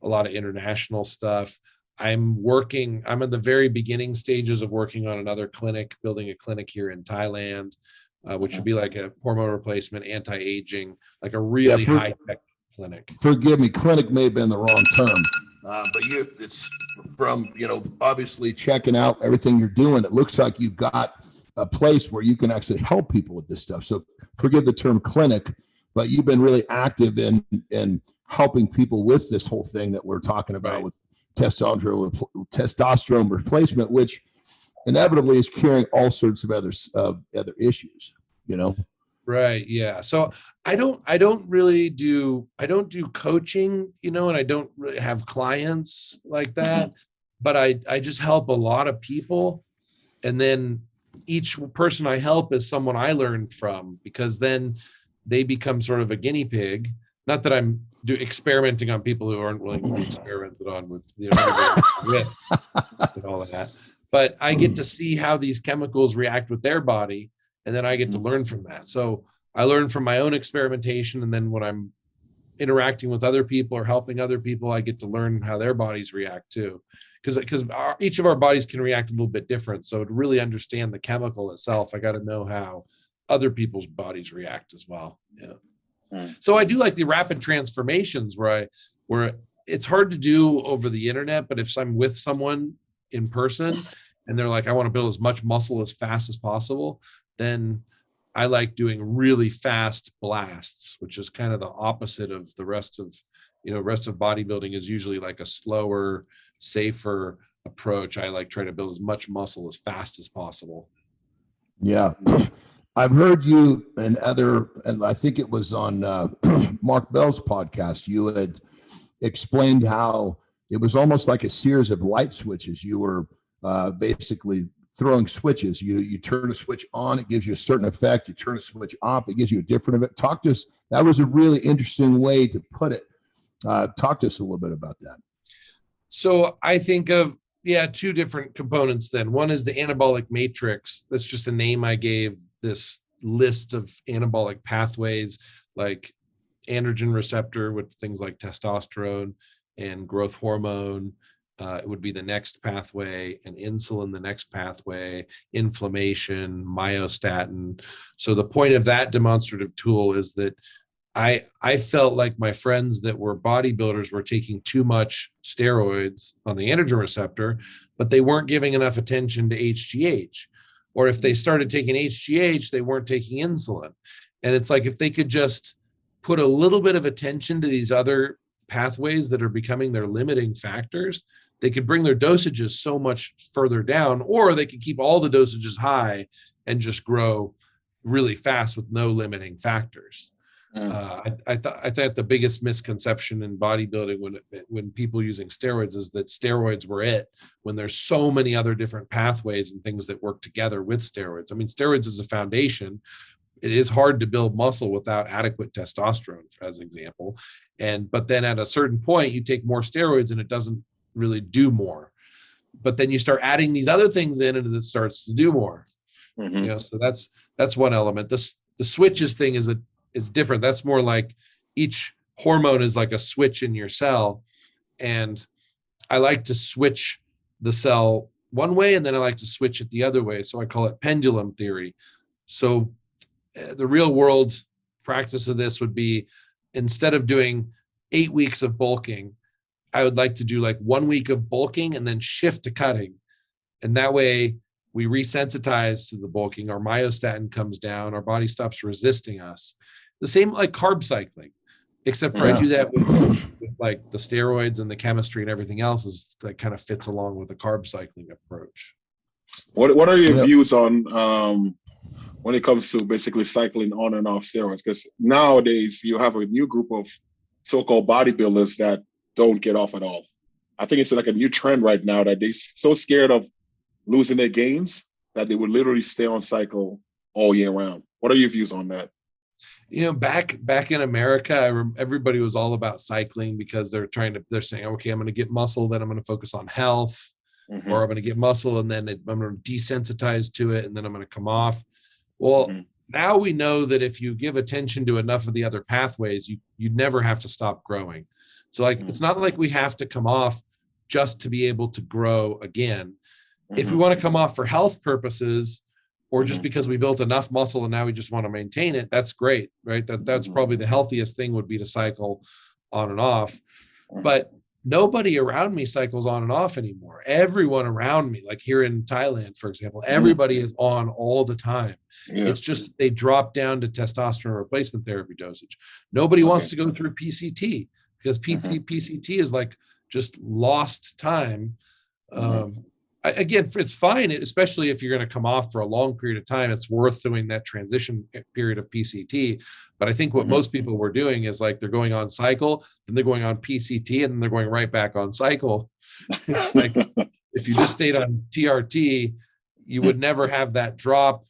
lot of international stuff. I'm in the very beginning stages of working on another clinic, building a clinic here in Thailand, which would be like a hormone replacement, anti-aging, like a really high-tech clinic. Forgive me, clinic may have been the wrong term, but it's from, obviously checking out everything you're doing. It looks like you've got a place where you can actually help people with this stuff. So forgive the term clinic, but you've been really active in helping people with this whole thing that we're talking about with testosterone replacement, which inevitably is curing all sorts of other issues, Right. Yeah. So I don't do coaching, and I don't really have clients like that, but I just help a lot of people. And then each person I help is someone I learned from, because then they become sort of a guinea pig. Not that I'm experimenting on people who aren't willing to be experimented on with, risks and all of that. But I get to see how these chemicals react with their body, and then I get to learn from that. So I learn from my own experimentation, and then when I'm interacting with other people or helping other people, I get to learn how their bodies react too. Because each of our bodies can react a little bit different. So to really understand the chemical itself, I got to know how other people's bodies react as well. Yeah. So I do like the rapid transformations where it's hard to do over the internet, but if I'm with someone in person and they're like, I want to build as much muscle as fast as possible, then I like doing really fast blasts, which is kind of the opposite of the rest of bodybuilding is usually like a slower, safer approach. I like try to build as much muscle as fast as possible. Yeah. I've heard you and I think it was on Mark Bell's podcast, you had explained how it was almost like a series of light switches. You were basically throwing switches. You turn a switch on, it gives you a certain effect. You turn a switch off, it gives you a different effect. Talk to us. That was a really interesting way to put it. Talk to us a little bit about that. So I think of, two different components then. One is the anabolic matrix. That's just a name I gave this list of anabolic pathways, like androgen receptor with things like testosterone and growth hormone. It would be the next pathway, and insulin, the next pathway, inflammation, myostatin. So the point of that demonstrative tool is that I felt like my friends that were bodybuilders were taking too much steroids on the androgen receptor, but they weren't giving enough attention to HGH. Or if they started taking HGH, they weren't taking insulin. And it's like, if they could just put a little bit of attention to these other pathways that are becoming their limiting factors, they could bring their dosages so much further down, or they could keep all the dosages high and just grow really fast with no limiting factors. I thought the biggest misconception in bodybuilding when people using steroids is that steroids were it, when there's so many other different pathways and things that work together with steroids. I mean, steroids is a foundation. It is hard to build muscle without adequate testosterone, as an example. But then at a certain point, you take more steroids and it doesn't really do more. But then you start adding these other things in and it starts to do more. So that's one element. The switches thing is different. That's more like each hormone is like a switch in your cell. And I like to switch the cell one way, and then I like to switch it the other way. So I call it pendulum theory. So the real world practice of this would be, instead of doing 8 weeks of bulking, I would like to do like 1 week of bulking and then shift to cutting. And that way we resensitize to the bulking, our myostatin comes down, our body stops resisting us. The same like carb cycling, except for I do that with like the steroids and the chemistry and everything else is like kind of fits along with the carb cycling approach. What are your views on when it comes to basically cycling on and off steroids? Because nowadays you have a new group of so-called bodybuilders that don't get off at all. I think it's like a new trend right now that they're so scared of losing their gains that they would literally stay on cycle all year round. What are your views on that? Back in America, everybody was all about cycling because they're saying, okay, I'm going to get muscle, then I'm going to focus on health, or I'm going to get muscle and then I'm going to desensitize to it and then I'm going to come off. Well, now we know that if you give attention to enough of the other pathways, you never have to stop growing. So like, it's not like we have to come off just to be able to grow again. If we want to come off for health purposes, or just because we built enough muscle and now we just want to maintain it, that's great, right? That's probably the healthiest thing, would be to cycle on and off. But nobody around me cycles on and off anymore. Everyone around me, like here in Thailand, for example, everybody is on all the time. It's just they drop down to testosterone replacement therapy dosage. Nobody wants to go through PCT, because PCT is like just lost time. Again, it's fine, especially if you're going to come off for a long period of time. It's worth doing that transition period of PCT. But I think what most people were doing is like they're going on cycle, then they're going on PCT, and then they're going right back on cycle. It's like if you just stayed on TRT, you would never have that drop,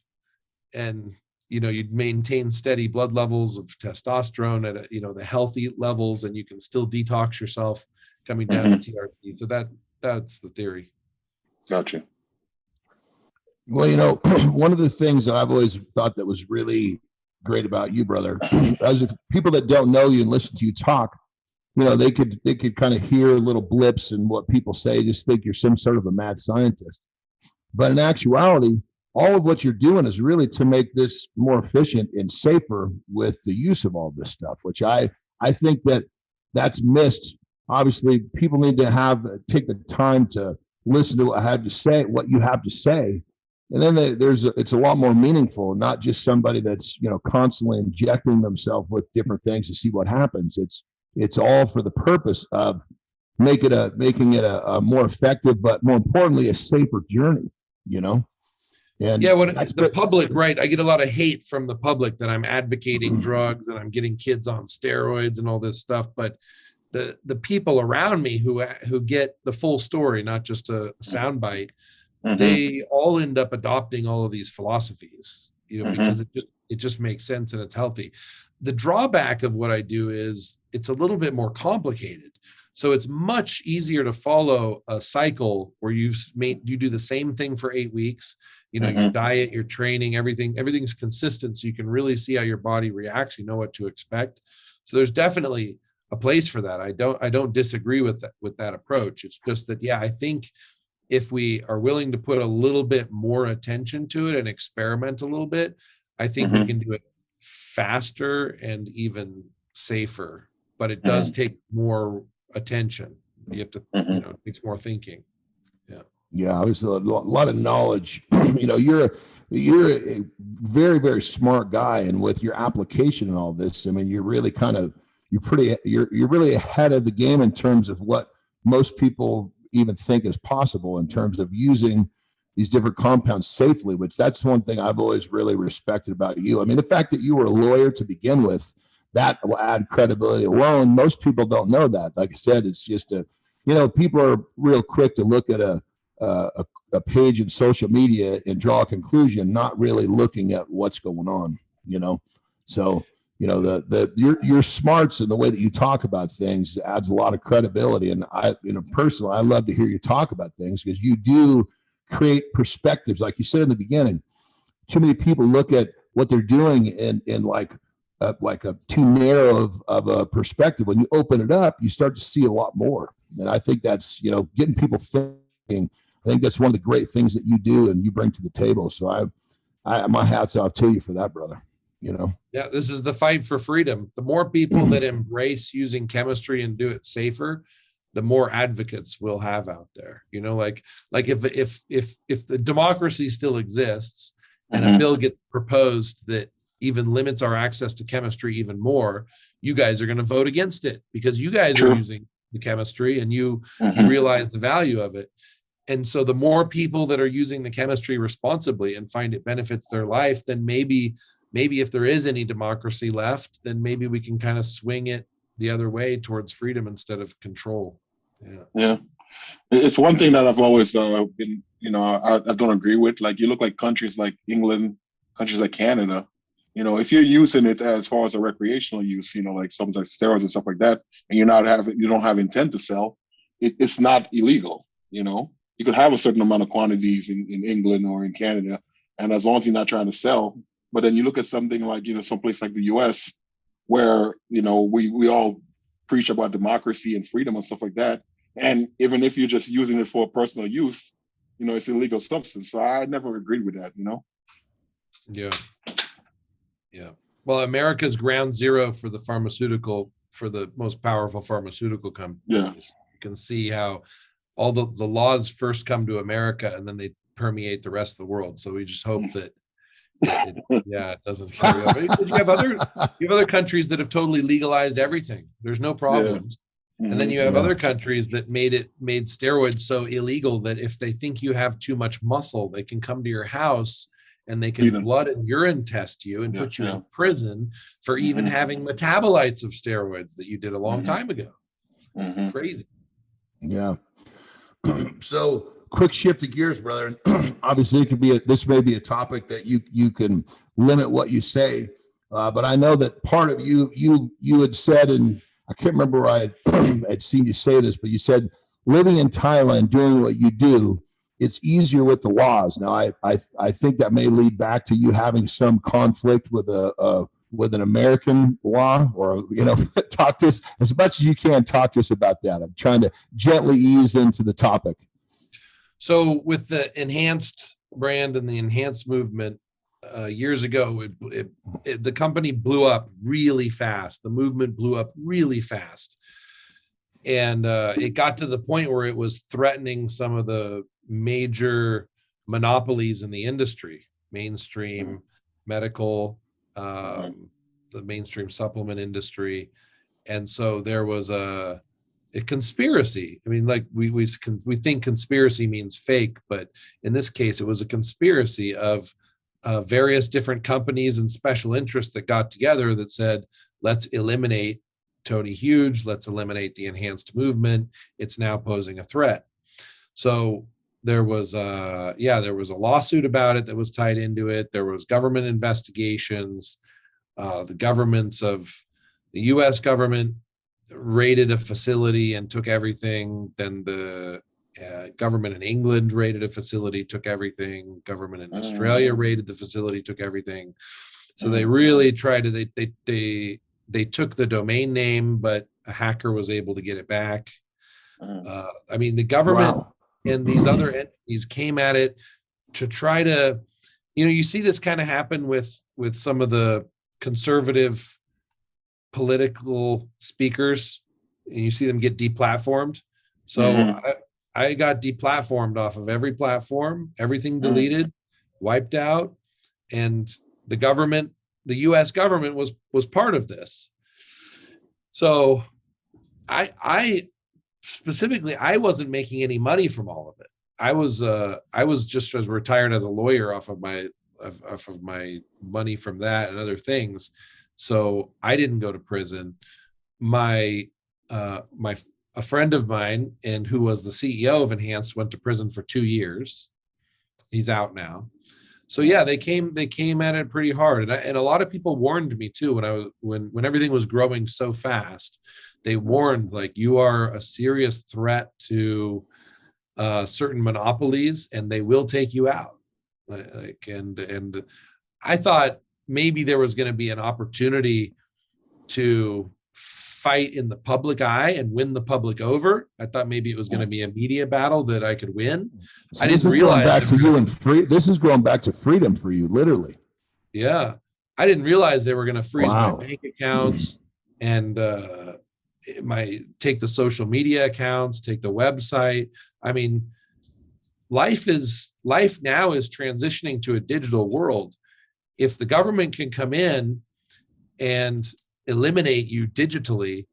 and you'd maintain steady blood levels of testosterone at the healthy levels, and you can still detox yourself coming down to TRT. So that's the theory. Gotcha. Well, one of the things that I've always thought that was really great about you, brother, as if people that don't know you and listen to you talk, they could kind of hear little blips and what people say, just think you're some sort of a mad scientist. But in actuality, all of what you're doing is really to make this more efficient and safer with the use of all this stuff, which I think that's missed. Obviously, people need to take the time to listen to what you have to say. And then it's a lot more meaningful, not just somebody that's, constantly injecting themselves with different things to see what happens. It's all for the purpose of making it a more effective, but more importantly, a safer journey, And when the public, right? I get a lot of hate from the public that I'm advocating drugs and I'm getting kids on steroids and all this stuff. But the people around me who get the full story, not just a soundbite, they all end up adopting all of these philosophies, because it just makes sense and it's healthy. The drawback of what I do is it's a little bit more complicated. So it's much easier to follow a cycle where you do the same thing for 8 weeks. Your diet, your training, everything's consistent, so you can really see how your body reacts. You know what to expect. So there's definitely a place for that. I don't disagree with that approach. It's just that, I think if we are willing to put a little bit more attention to it and experiment a little bit, I think we can do it faster and even safer. But it does take more attention. You have to, it takes more thinking. Yeah, obviously a lot of knowledge. You're a very, very smart guy, and with your application and all this, I mean, you're really you're really ahead of the game in terms of what most people even think is possible in terms of using these different compounds safely, which that's one thing I've always really respected about you. I mean, the fact that you were a lawyer to begin with, that will add credibility alone. Most people don't know that. Like I said, it's just people are real quick to look at a page in social media and draw a conclusion, not really looking at what's going on, So, your smarts and the way that you talk about things adds a lot of credibility. And I, personally, I love to hear you talk about things because you do create perspectives. Like you said in the beginning, too many people look at what they're doing in like a too narrow of a perspective. When you open it up, you start to see a lot more. And I think that's, getting people thinking. I think that's one of the great things that you do and you bring to the table. So I my hats off to you for that, brother. Yeah, this is the fight for freedom. The more people that embrace using chemistry and do it safer, the more advocates we'll have out there. Like if the democracy still exists and a bill gets proposed that even limits our access to chemistry even more, you guys are going to vote against it because you guys are using the chemistry and you realize the value of it. And so the more people that are using the chemistry responsibly and find it benefits their life, then maybe if there is any democracy left, then maybe we can kind of swing it the other way towards freedom instead of control. Yeah. It's one thing that I've always been, I don't agree with. Like you look like countries like England, countries like Canada, if you're using it as far as a recreational use, like something like steroids and stuff like that, and you don't have intent to sell, it's not illegal. You could have a certain amount of quantities in England or in Canada, and as long as you're not trying to sell. But then you look at something like, someplace like the US where, we all preach about democracy and freedom and stuff like that. And even if you're just using it for personal use, you know, it's illegal substance. So I never agreed with that, you know? Yeah. Yeah. Well, America's ground zero for the most powerful pharmaceutical companies. Yeah. You can see how all the laws first come to America and then they permeate the rest of the world. So we just hope that it doesn't carry over. You have other countries that have totally legalized everything. There's no problems. And then you have other countries that made steroids so illegal that if they think you have too much muscle, they can come to your house and they can blood and urine test you and put you in prison for even having metabolites of steroids that you did a long time ago. Crazy. Yeah. So quick shift of gears, brother. And obviously this may be a topic that you can limit what you say. But I know that part of you had said, and I can't remember where I had seen you say this, but you said living in Thailand, doing what you do, it's easier with the laws. Now, I think that may lead back to you having some conflict with an American law, or, you know, talk to us as much as you can. Talk to us about that. I'm trying to gently ease into the topic. So with the enhanced brand and the enhanced movement, years ago, the company blew up really fast. The movement blew up really fast. And it got to the point where it was threatening some of the major monopolies in the industry, mainstream medical, the mainstream supplement industry. And so there was a conspiracy. I mean, like we think conspiracy means fake, but in this case, it was a conspiracy of various different companies and special interests that got together that said, let's eliminate Tony Huge, let's eliminate the enhanced movement. It's now posing a threat. So there was a lawsuit about it that was tied into it. There was government investigations. The governments of the US government raided a facility and took everything. Then the government in England raided a facility, took everything. Government in Australia raided the facility, took everything. So they really tried to, they took the domain name, but a hacker was able to get it back. I mean, the government and these other entities came at it to try to, you know, you see this kind of happen with some of the conservative political speakers, and you see them get deplatformed. So I got deplatformed off of every platform, everything deleted, wiped out, and the government, the US government was part of this. So I specifically, I wasn't making any money from all of it. I was just as retired as a lawyer off of my money from that and other things. So I didn't go to prison. A friend of mine, and who was the CEO of Enhanced, went to prison for 2 years. He's out now. So yeah, they came at it pretty hard, and a lot of people warned me too when everything was growing so fast. They warned, like, you are a serious threat to certain monopolies, and they will take you out. Like, and I thought maybe there was going to be an opportunity to fight in the public eye and win the public over. I thought maybe it was going to be a media battle that I could win. So I didn't realize back to you and free. This is going back to freedom for you, literally. Yeah, I didn't realize they were going to freeze my bank accounts and take the social media accounts, take the website. I mean, life now is transitioning to a digital world. If the government can come in and eliminate you digitally,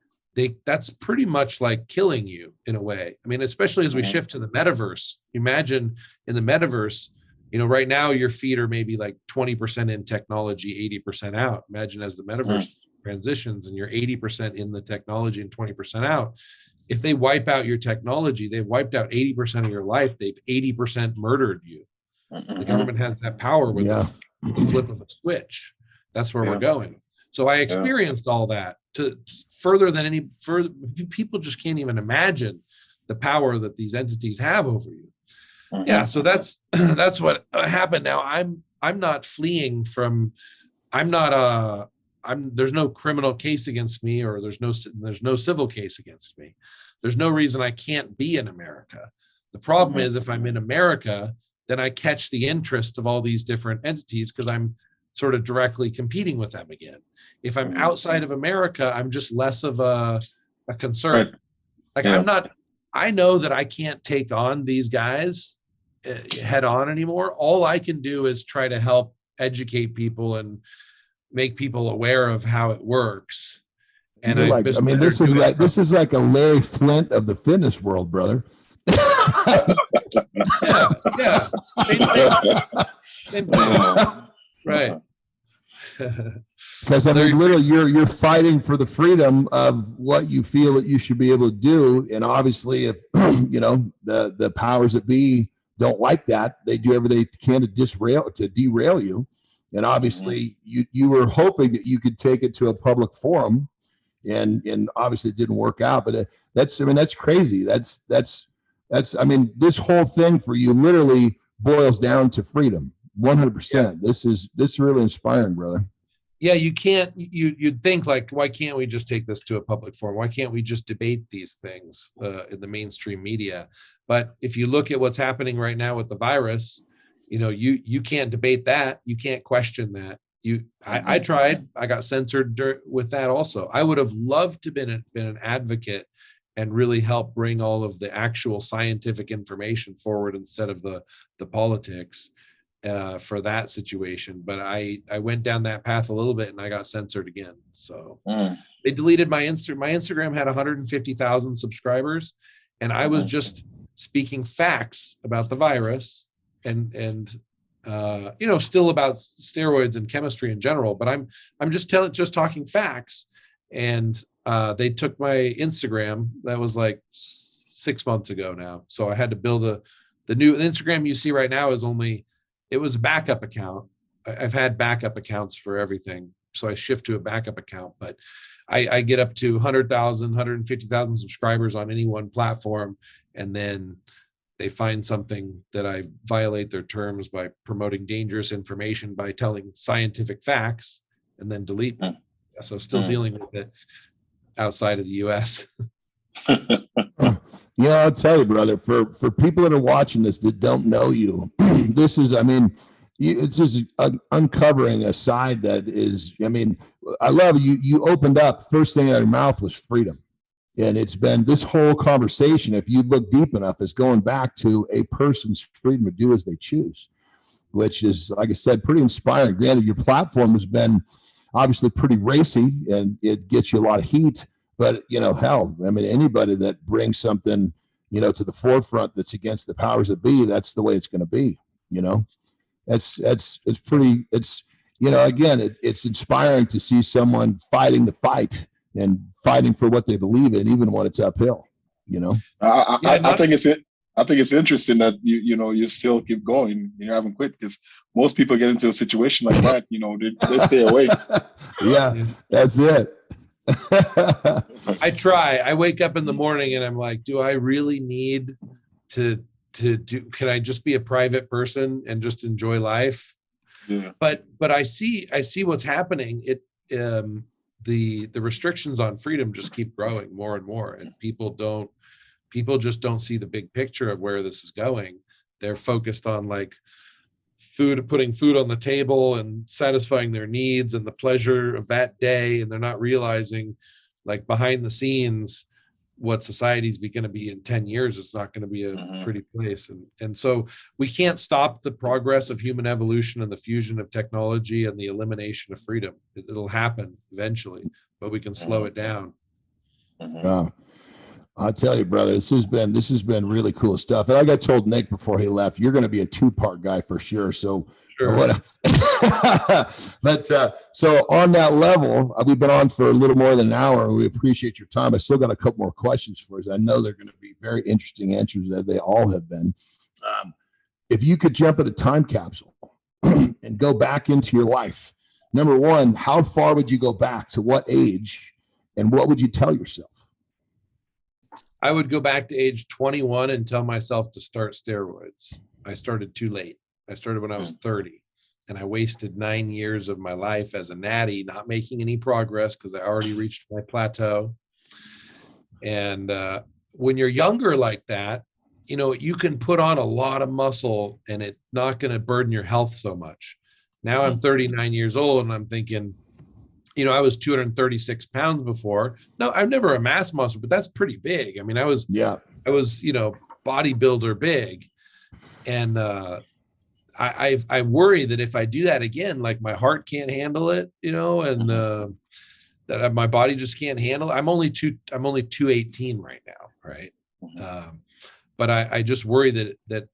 that's pretty much like killing you in a way. I mean, especially as we shift to the metaverse. Imagine in the metaverse, you know, right now your feet are maybe like 20% in technology, 80% out. Imagine as the metaverse transitions and you're 80% in the technology and 20% out. If they wipe out your technology, they've wiped out 80% of your life. They've 80% murdered you. The government has that power with the flip of a switch. That's where we're going. So I experienced all that to further. People just can't even imagine the power that these entities have over you. Yeah. So that's what happened. Now I'm not fleeing from, I'm not there's no criminal case against me, or there's no civil case against me. There's no reason I can't be in America. The problem is, if I'm in America, then I catch the interest of all these different entities because I'm sort of directly competing with them again. If I'm outside of America, I'm just less of a concern. Like I know that I can't take on these guys head on anymore. All I can do is try to help educate people and make people aware of how it works. And this is like a Larry Flint of the fitness world, brother. yeah. Same thing. Right. Because literally, you're fighting for the freedom of what you feel that you should be able to do, and obviously, if the powers that be don't like that, they do everything they can to derail you. And obviously, you were hoping that you could take it to a public forum, and obviously it didn't work out. But that's crazy. That's this whole thing for you literally boils down to freedom. 100%. This is really inspiring, brother. Yeah, you can't. You'd think, like, why can't we just take this to a public forum? Why can't we just debate these things in the mainstream media? But if you look at what's happening right now with the virus, you can't debate that. You can't question that. I tried. I got censored with that also. I would have loved to been an advocate and really help bring all of the actual scientific information forward instead of the politics for that situation. But I went down that path a little bit and I got censored again. So they deleted my Instagram. My Instagram had 150,000 subscribers, and I was just speaking facts about the virus and still about steroids and chemistry in general, but I'm just talking facts. And they took my Instagram. That was like 6 months ago now. So I had to build the new Instagram you see right now it was a backup account. I've had backup accounts for everything. So I shift to a backup account, but I get up to 100,000, 150,000 subscribers on any one platform. And then they find something that I violate their terms by promoting dangerous information, by telling scientific facts, and then delete me. So still dealing with it outside of the US. Yeah, I'll tell you, brother, for people that are watching this that don't know you, this is, it's just uncovering a side that is, I love you. You opened up, first thing out of your mouth was freedom. And it's been this whole conversation, if you look deep enough, is going back to a person's freedom to do as they choose, which is, like I said, pretty inspiring. Granted, your platform has been obviously pretty racy and it gets you a lot of heat, but anybody that brings something, to the forefront that's against the powers that be, that's the way it's going to be. It's it's inspiring to see someone fighting the fight and fighting for what they believe in, even when it's uphill. I think it's interesting that you still keep going. You haven't quit, because most people get into a situation like that, they stay away. Yeah, that's it. I try. I wake up in the morning and I'm like, do I really need to do? Can I just be a private person and just enjoy life? Yeah. But I see what's happening. The restrictions on freedom just keep growing more and more, and people just don't see the big picture of where this is going. They're focused on like putting food on the table and satisfying their needs and the pleasure of that day, and they're not realizing, like, behind the scenes, what society's going to be in 10 years. It's not going to be a pretty place. And so we can't stop the progress of human evolution and the fusion of technology and the elimination of freedom. It'll happen eventually, but we can slow it down. I'll tell you, brother, this has been really cool stuff. And like I told Nick before he left, you're going to be a 2-part guy for sure. So, sure. But so on that level, we've been on for a little more than an hour, and we appreciate your time. I still got a couple more questions for you. I know they're going to be very interesting answers, as they all have been. If you could jump in a time capsule and go back into your life, number one, how far would you go back, to what age, and what would you tell yourself? I would go back to age 21 and tell myself to start steroids. I started too late. I started when I was 30. and I wasted 9 years of my life as a natty, not making any progress because I already reached my plateau. And when you're younger like that, you know, you can put on a lot of muscle and it's not going to burden your health so much. Now I'm 39 years old and I'm thinking, you know, I was 236 pounds before. No, I've never amassed muscle, but that's pretty big. I mean, I was, you know, bodybuilder big. And I worry that if I do that again, like my heart can't handle it, you know, and that my body just can't handle it. I'm only 218 right now. Right. But I just worry that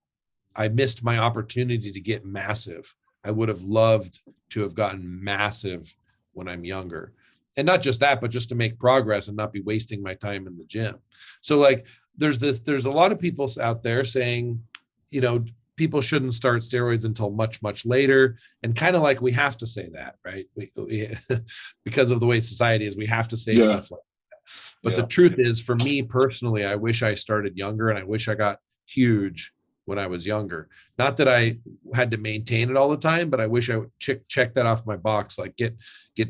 I missed my opportunity to get massive. I would have loved to have gotten massive when I'm younger. And not just that, but just to make progress and not be wasting my time in the gym. So like, there's a lot of people out there saying, you know, people shouldn't start steroids until much, much later. And kind of like, we have to say that, right? We because of the way society is, we have to say stuff like that. But the truth is, for me personally, I wish I started younger and I wish I got huge when I was younger. Not that I had to maintain it all the time, but I wish I would check that off my box, like get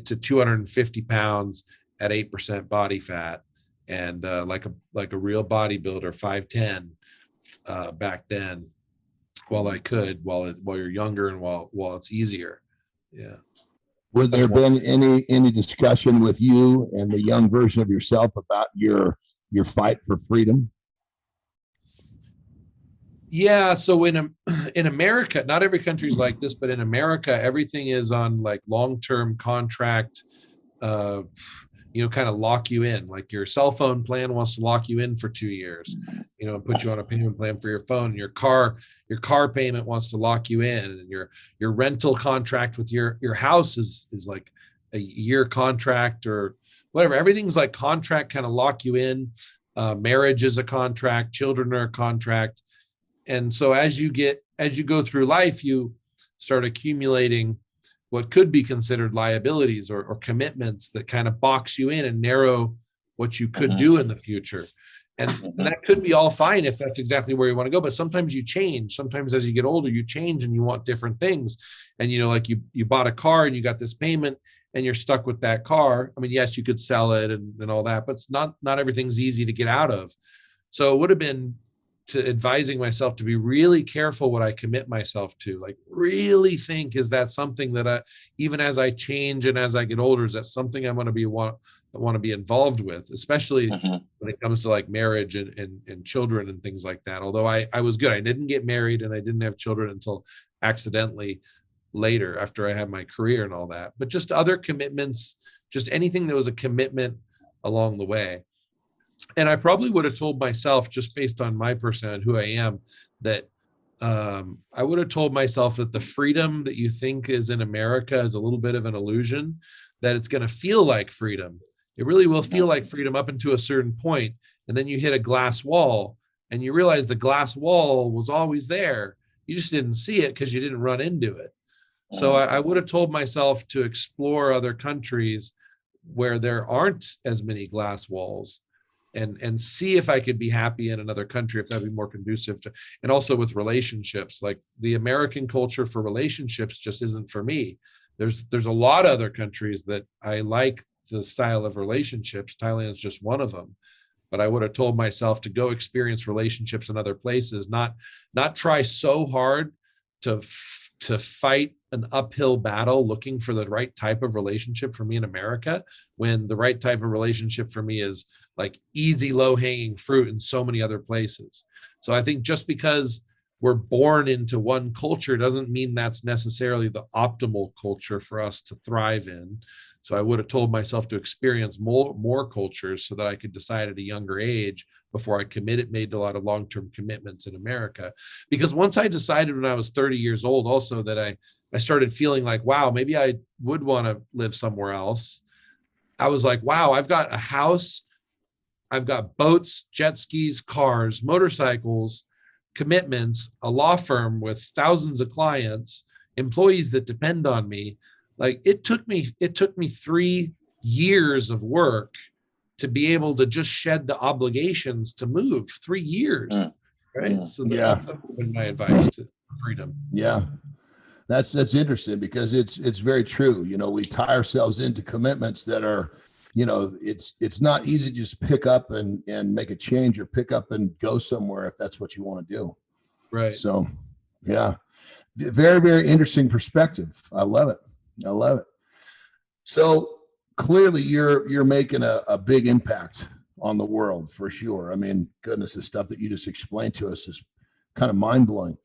to 250 pounds at 8% body fat and like a real bodybuilder, 5'10" back then, while I could, while you're younger and while it's easier. Yeah. Would there been any discussion with you and the young version of yourself about your fight for freedom? Yeah. So in America, not every country's like this, but in America, everything is on like long-term contract, you know, kind of lock you in. Like your cell phone plan wants to lock you in for 2 years, you know, and put you on a payment plan for your phone. Your car payment wants to lock you in, and your rental contract with your house is like a year contract or whatever. Everything's like contract, kind of lock you in. Marriage is a contract, children are a contract. And so as you go through life, you start accumulating what could be considered liabilities or commitments that kind of box you in and narrow what you could do in the future. And that could be all fine if that's exactly where you want to go. But sometimes you change. Sometimes as you get older, you change and you want different things. And, you know, like you bought a car and you got this payment and you're stuck with that car. I mean, yes, you could sell it and all that, but it's not everything's easy to get out of. So it would have been advising myself to be really careful what I commit myself to, like really think, is that something that even as I change and as I get older, is that something I'm going to want to be involved with, especially when it comes to like marriage and children and things like that. Although I was good. I didn't get married and I didn't have children until accidentally later after I had my career and all that, but just other commitments, just anything that was a commitment along the way. And I probably would have told myself, just based on my personality, who I am, that I would have told myself that the freedom that you think is in America is a little bit of an illusion, that it's going to feel like freedom. It really will feel like freedom up until a certain point. And then you hit a glass wall and you realize the glass wall was always there. You just didn't see it because you didn't run into it. So I would have told myself to explore other countries where there aren't as many glass walls. And see if I could be happy in another country, if that'd be more conducive to, and also with relationships. Like the American culture for relationships just isn't for me. There's a lot of other countries that I like the style of relationships. Thailand is just one of them. But I would have told myself to go experience relationships in other places, not try so hard to fight an uphill battle looking for the right type of relationship for me in America, when the right type of relationship for me is like easy, low-hanging fruit in so many other places. So I think just because we're born into one culture doesn't mean that's necessarily the optimal culture for us to thrive in. So I would have told myself to experience more cultures so that I could decide at a younger age before I made a lot of long-term commitments in America. Because once I decided when I was 30 years old also that I started feeling like, wow, maybe I would want to live somewhere else. I was like, wow, I've got a house, I've got boats, jet skis, cars, motorcycles, commitments, a law firm with thousands of clients, employees that depend on me. Like it took me 3 years of work to be able to just shed the obligations to move. 3 years, right? So that's my advice to freedom. Yeah. That's interesting because it's very true. You know, we tie ourselves into commitments that are, you know, it's not easy to just pick up and make a change or pick up and go somewhere if that's what you want to do. Right. So, yeah, very, very interesting perspective. I love it. I love it. So clearly you're making a big impact on the world for sure. I mean, goodness, the stuff that you just explained to us is kind of mind blowing.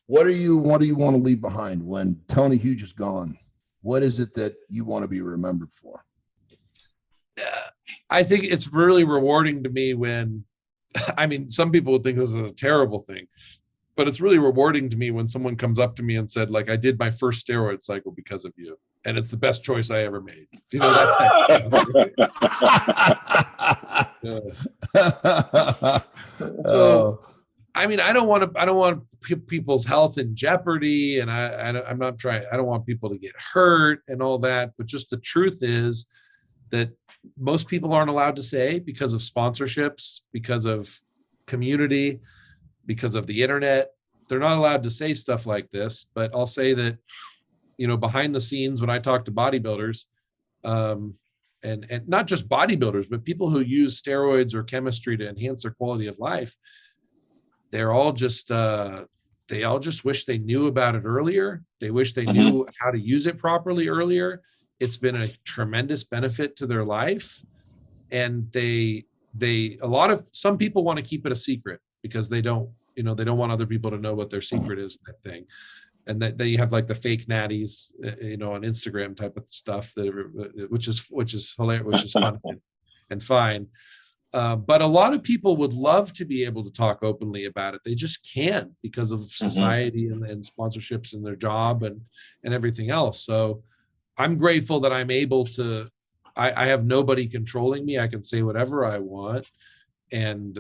What do you want to leave behind when Tony Huge is gone? What is it that you want to be remembered for? I think it's really rewarding to me when, I mean, some people would think this is a terrible thing, but it's really rewarding to me when someone comes up to me and said, like, I did my first steroid cycle because of you, and it's the best choice I ever made. You know, that type of So, I mean, I don't want people's health in jeopardy, and I don't want people to get hurt and all that. But just the truth is that most people aren't allowed to say, because of sponsorships, because of community, because of the internet, they're not allowed to say stuff like this. But I'll say that, you know, behind the scenes, when I talk to bodybuilders, and not just bodybuilders, but people who use steroids or chemistry to enhance their quality of life, they're all just they all just wish they knew about it earlier. They wish they knew how to use it properly earlier. It's been a tremendous benefit to their life. And some people want to keep it a secret because they don't want other people to know what their secret is, that thing. And that you have like the fake natties, you know, on Instagram type of stuff, which is hilarious, which is fun and fine. But a lot of people would love to be able to talk openly about it. They just can't because of society and sponsorships and their job and everything else. So I'm grateful that I'm able to, I have nobody controlling me. I can say whatever I want. And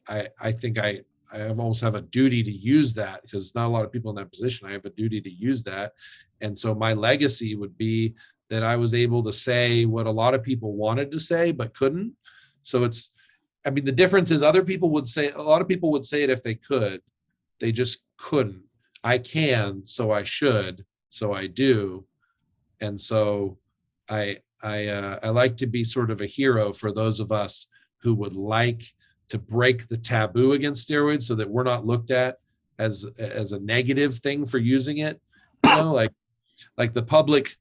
I think I almost have a duty to use that, because not a lot of people in that position. I have a duty to use that. And so my legacy would be that I was able to say what a lot of people wanted to say, but couldn't. So I mean, the difference is a lot of people would say it if they could, they just couldn't. I can, so I should, so I do. And so I like to be sort of a hero for those of us who would like to break the taboo against steroids, so that we're not looked at as a negative thing for using it. You know, like the public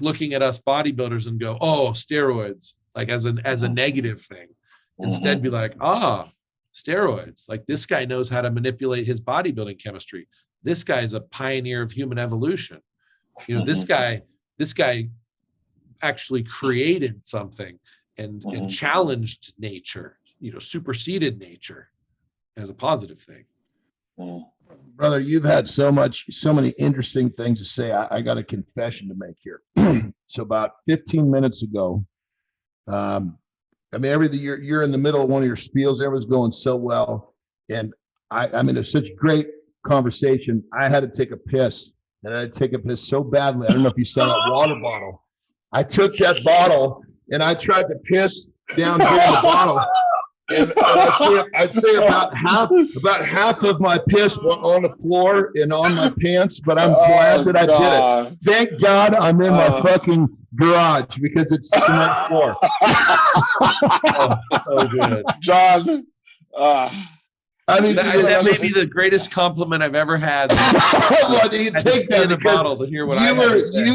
looking at us bodybuilders and go, oh, steroids, like as a negative thing. Instead be like, steroids, like this guy knows how to manipulate his bodybuilding chemistry. This guy is a pioneer of human evolution. You know, this guy actually created something and challenged nature, you know, superseded nature as a positive thing. Brother, you've had so many interesting things to say. I got a confession to make here. So about 15 minutes ago, I mean, everything you're in the middle of one of your spiels, everyone's going so well. And I mean, it's such great conversation. I had to take a piss, and I had to take a piss so badly. I don't know if you saw that water bottle. I took that bottle and I tried to piss down here in the bottle. And I'd say about half of my piss went on the floor and on my pants, but I'm glad that I did it. Thank God I'm in my fucking garage, because it's cement floor. So good. John, I mean, that may be the greatest compliment I've ever had. Well, you take that because to hear what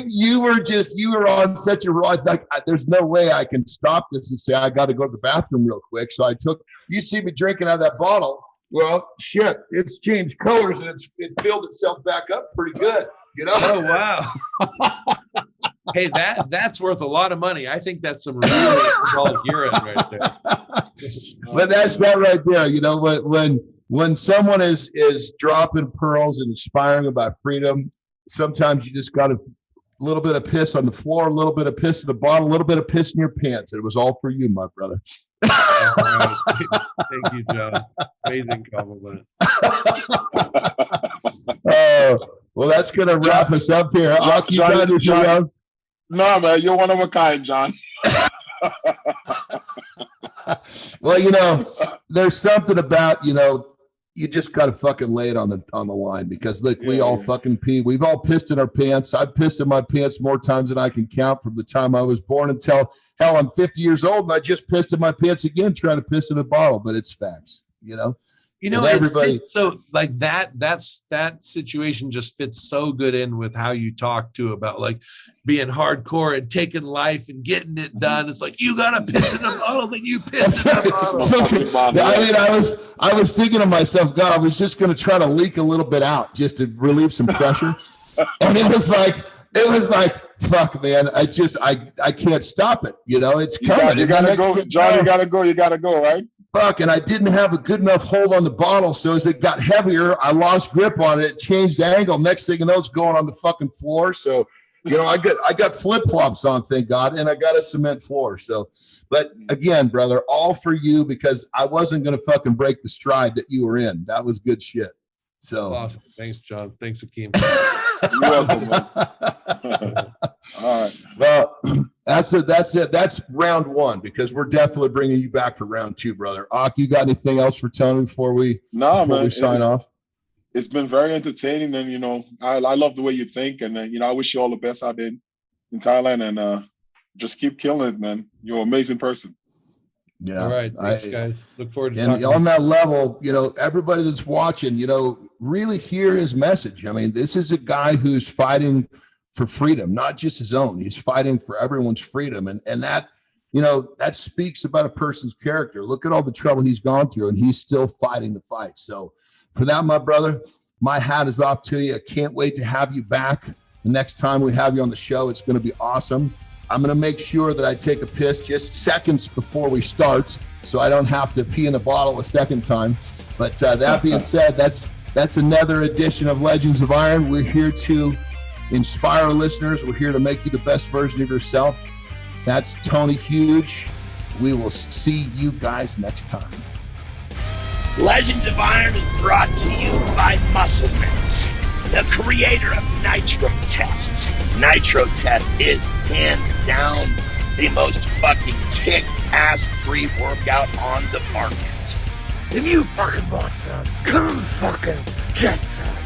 you were on such a raw. It's like, there's no way I can stop this and say I got to go to the bathroom real quick. So you see me drinking out of that bottle. Well, shit, it's changed colors and it filled itself back up pretty good. You know? Oh wow. Hey, that's worth a lot of money. I think that's some really alcoholic urine right there. But that's that right there. You know, when someone is dropping pearls and inspiring about freedom, sometimes you just got a little bit of piss on the floor, a little bit of piss in the bottle, a little bit of piss in your pants. It was all for you, my brother. Right. Thank you, John. Amazing compliment. Well, that's going to wrap us up here. John, no, man, you're one of a kind, John. Well, you know, there's something about, you know, you just got to fucking lay it on the line, because look, we all fucking pee. We've all pissed in our pants. I've pissed in my pants more times than I can count from the time I was born until hell, I'm 50 years old, and I just pissed in my pants again trying to piss in a bottle. But it's facts, you know. Everybody. So like that situation just fits so good in with how you talk to about like being hardcore and taking life and getting it done. It's like, you gotta piss in a bottle, then you piss in a bottle. I mean, I was thinking to myself, God, I was just gonna try to leak a little bit out just to relieve some pressure, and it was like, fuck, man, I can't stop it. You know, it's coming. You gotta go, John. You gotta go, right? Fuck, and I didn't have a good enough hold on the bottle, so as it got heavier, I lost grip on it, changed angle. Next thing you know, it's going on the fucking floor. So, you know, I got flip flops on, thank God, and I got a cement floor. So, but again, brother, all for you, because I wasn't gonna fucking break the stride that you were in. That was good shit. So awesome. Thanks, John. Thanks, Akeem. You're welcome, man. All right. Well, that's it. That's round one, because we're definitely bringing you back for round two, brother. Ak, you got anything else for Tony before we sign off? It's been very entertaining, and you know, I love the way you think, and you know, I wish you all the best out there in Thailand, and just keep killing it, man. You're an amazing person. Yeah. All right. Thanks, guys. Look forward to and talking. On that level, you know, everybody that's watching, you know, really hear his message. I mean, this is a guy who's fighting for freedom, not just his own. He's fighting for everyone's freedom. And that, you know, that speaks about a person's character. Look at all the trouble he's gone through, and he's still fighting the fight. So for that, my brother, my hat is off to you. I can't wait to have you back. The next time we have you on the show, it's going to be awesome. I'm going to make sure that I take a piss just seconds before we start, so I don't have to pee in the bottle a second time. But that being said, that's another edition of Legends of Iron. We're here to inspire our listeners. We're here to make you the best version of yourself. That's Tony Huge. We will see you guys next time. Legends of Iron is brought to you by Muscle Mensch, the creator of Nitro Test. Nitro Test is hands down the most fucking kick-ass free workout on the market. If you fucking want some, come fucking get some.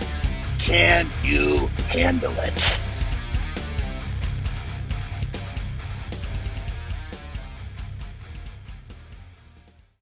Can you handle it?